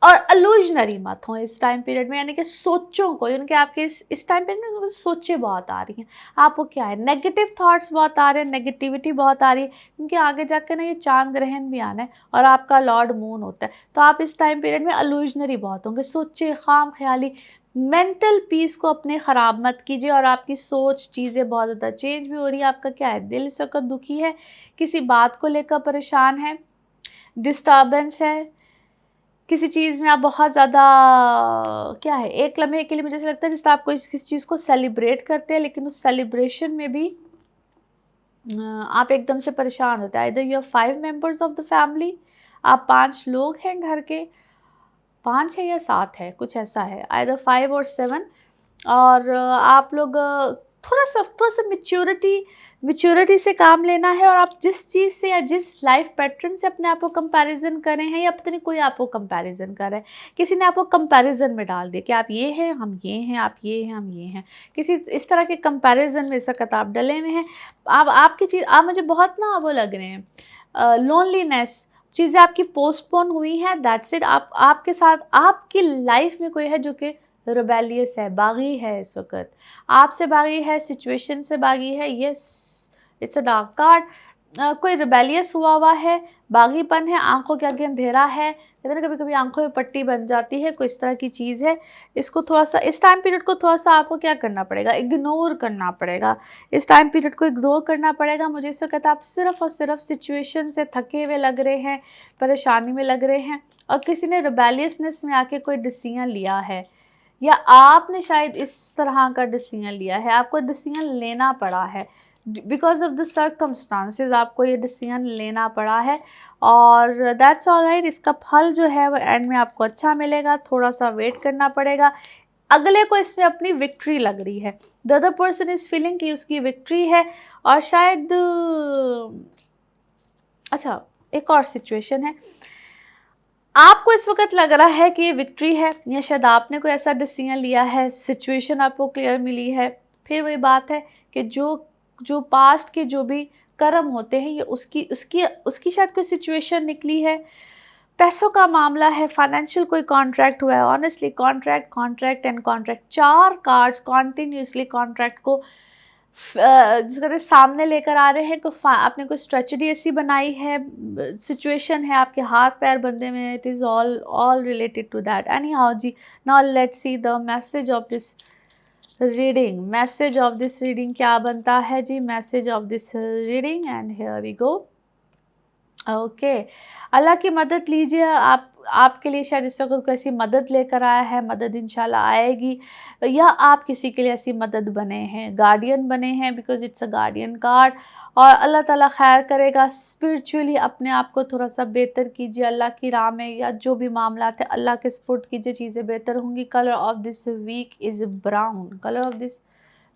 और इल्यूजनरी मत हों इस टाइम पीरियड में, यानी कि सोचों को, उनके आपके इस टाइम पीरियड में सोचें बहुत आ रही हैं। आपको क्या है, नेगेटिव थॉट्स बहुत आ रहे हैं, नेगेटिविटी बहुत आ रही है, क्योंकि आगे जाकर ना ये चांद ग्रहण भी आना है और आपका लॉर्ड मून होता है। तो आप इस टाइम पीरियड में इल्यूजनरी बहुत होंगे, सोचे खाम ख्याली। मेंटल पीस को अपने ख़राब मत कीजिए और आपकी सोच, चीज़ें बहुत ज़्यादा चेंज भी हो रही है। आपका क्या है, दिल इस वक्त दुखी है, किसी बात को लेकर परेशान है, डिस्टर्बेंस है, किसी चीज़ में आप बहुत ज़्यादा, क्या है, एक लम्हे के लिए मुझे ऐसा लगता है जैसे आप कोई किसी चीज़ को सेलिब्रेट करते हैं, लेकिन उस सेलिब्रेशन में भी आप एकदम से परेशान होते हैं। Either you are 5 members of the family, आप 5 लोग हैं घर के, 5 है या 7 है, कुछ ऐसा है, आइदर 5 और 7। और आप लोग थोड़ा सा मैच्योरिटी से काम लेना है। और आप जिस चीज़ से या जिस लाइफ पैटर्न से अपने आप को कंपैरिजन कर रहे हैं, या पता नहीं कोई आपको कंपैरिजन कर रहा है, किसी ने आपको कंपैरिजन में डाल दिया कि आप ये हैं, हम ये हैं, आप ये हैं, हम ये हैं, किसी इस तरह के कंपैरिजन में इस वक्त आप डले हुए हैं। आपकी चीज़, आप मुझे बहुत ना वो लग रहे हैं, लोनलीनेस, चीज़ें आपकी पोस्टपोन हुई हैं, दैट्स इट। आपके साथ आपकी लाइफ में कोई है जो कि रिबेलियस है, बागी है इस वक़्त, आपसे बागी है, सिचुएशन से बागी है। Yes, it's a dark card. कोई रिबेलियस हुआ है, बागीपन है, आँखों के आगे अंधेरा है, कहते हैं ना कभी-कभी आँखों में पट्टी बन जाती है, कोई इस तरह की चीज़ है। इसको थोड़ा-सा, इस टाइम पीरियड को थोड़ा-सा आपको क्या करना पड़ेगा, इग्नोर करना पड़ेगा। इस टाइम पीरियड को इग्नोर करना पड़ेगा। मुझे इस वक़्त आप सिर्फ़ और सिर्फ़ सिचुएशन से थके हुए लग रहे हैं, परेशानी में लग रहे हैं, और किसी ने रिबेलियसनेस में आके कोई डिसीज़न लिया है, या आपने शायद इस तरह का डिसीजन लिया है, आपको डिसीजन लेना पड़ा है, बिकॉज ऑफ द सर्कमस्टांसेस आपको ये डिसीजन लेना पड़ा है। और दैट्स ऑल राइट। इसका फल जो है वो एंड में आपको अच्छा मिलेगा, थोड़ा सा वेट करना पड़ेगा। अगले को इसमें अपनी विक्ट्री लग रही है, the other person is feeling कि उसकी विक्ट्री है। और शायद अच्छा, एक और सिचुएशन है, आपको इस वक्त लग रहा है कि ये विक्ट्री है, या शायद आपने कोई ऐसा डिसीजन लिया है, सिचुएशन आपको क्लियर मिली है। फिर वही बात है कि जो पास्ट के जो भी कर्म होते हैं, ये उसकी उसकी उसकी शायद कोई सिचुएशन निकली है, पैसों का मामला है, फाइनेंशियल कोई कॉन्ट्रैक्ट हुआ है। Honestly contract, contract and contract, 4 cards continuously contract को जिसे कहते हैं सामने लेकर आ रहे हैं, आपने कोई स्ट्रेटजी ऐसी बनाई है, सिचुएशन है, आपके हाथ पैर बंधे में, it is all related to that. Anyhow जी, now let's see the message of this reading. Message of this reading क्या बनता है जी? Message of this reading, and here we go. Okay, Allah की मदद लीजिए। आप, आपके लिए शायद इस वक़्त कोई ऐसी मदद लेकर आया है, मदद इंशाल्लाह आएगी, या आप किसी के लिए ऐसी मदद बने हैं, गार्डियन बने हैं, because it's a guardian card. और अल्लाह ताला खैर करेगा। स्पिरिचुअली अपने आप को थोड़ा-सा बेहतर कीजिए अल्लाह की राह में, या जो भी मामलात है अल्लाह के सुपुर्द कीजिए, चीज़ें बेहतर होंगी। Colour of this week is brown. Colour of this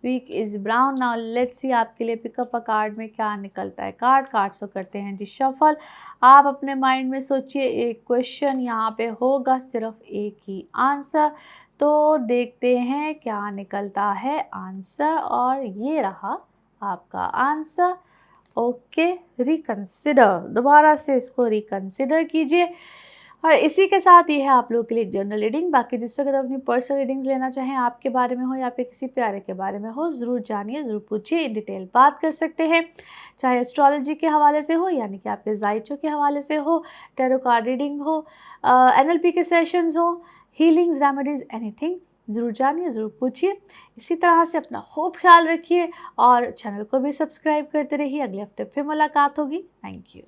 week is brown. Now let's see आपके लिए पिकअप अ कार्ड में क्या निकलता है। कार्ड्स को करते हैं जी शफल। आप अपने माइंड में सोचिए, एक क्वेश्चन यहाँ पे होगा, सिर्फ एक ही आंसर। तो देखते हैं क्या निकलता है आंसर, और ये रहा आपका आंसर। ओके, रिकंसिडर, दोबारा से इसको रिकंसिडर कीजिए। और इसी के साथ ये है आप लोगों के लिए जनरल रीडिंग। बाकी जिस वक्त अपनी पर्सनल रीडिंग्स लेना चाहें, आपके बारे में हो या फिर किसी प्यारे के बारे में हो, ज़रूर जानिए, ज़रूर पूछिए, इन डिटेल बात कर सकते हैं। चाहे एस्ट्रोलॉजी के हवाले से हो, यानी कि आपके जाइचो के हवाले से हो, टैरो कार्ड रीडिंग हो, एनएलपी के सेशंस हो, हीलिंग्स, रेमेडीज़, एनीथिंग, ज़रूर जानिए, ज़रूर पूछिए। इसी तरह से अपना खूब ख्याल रखिए और चैनल को भी सब्सक्राइब करते रहिए। अगले हफ्ते फिर मुलाकात होगी। Thank you.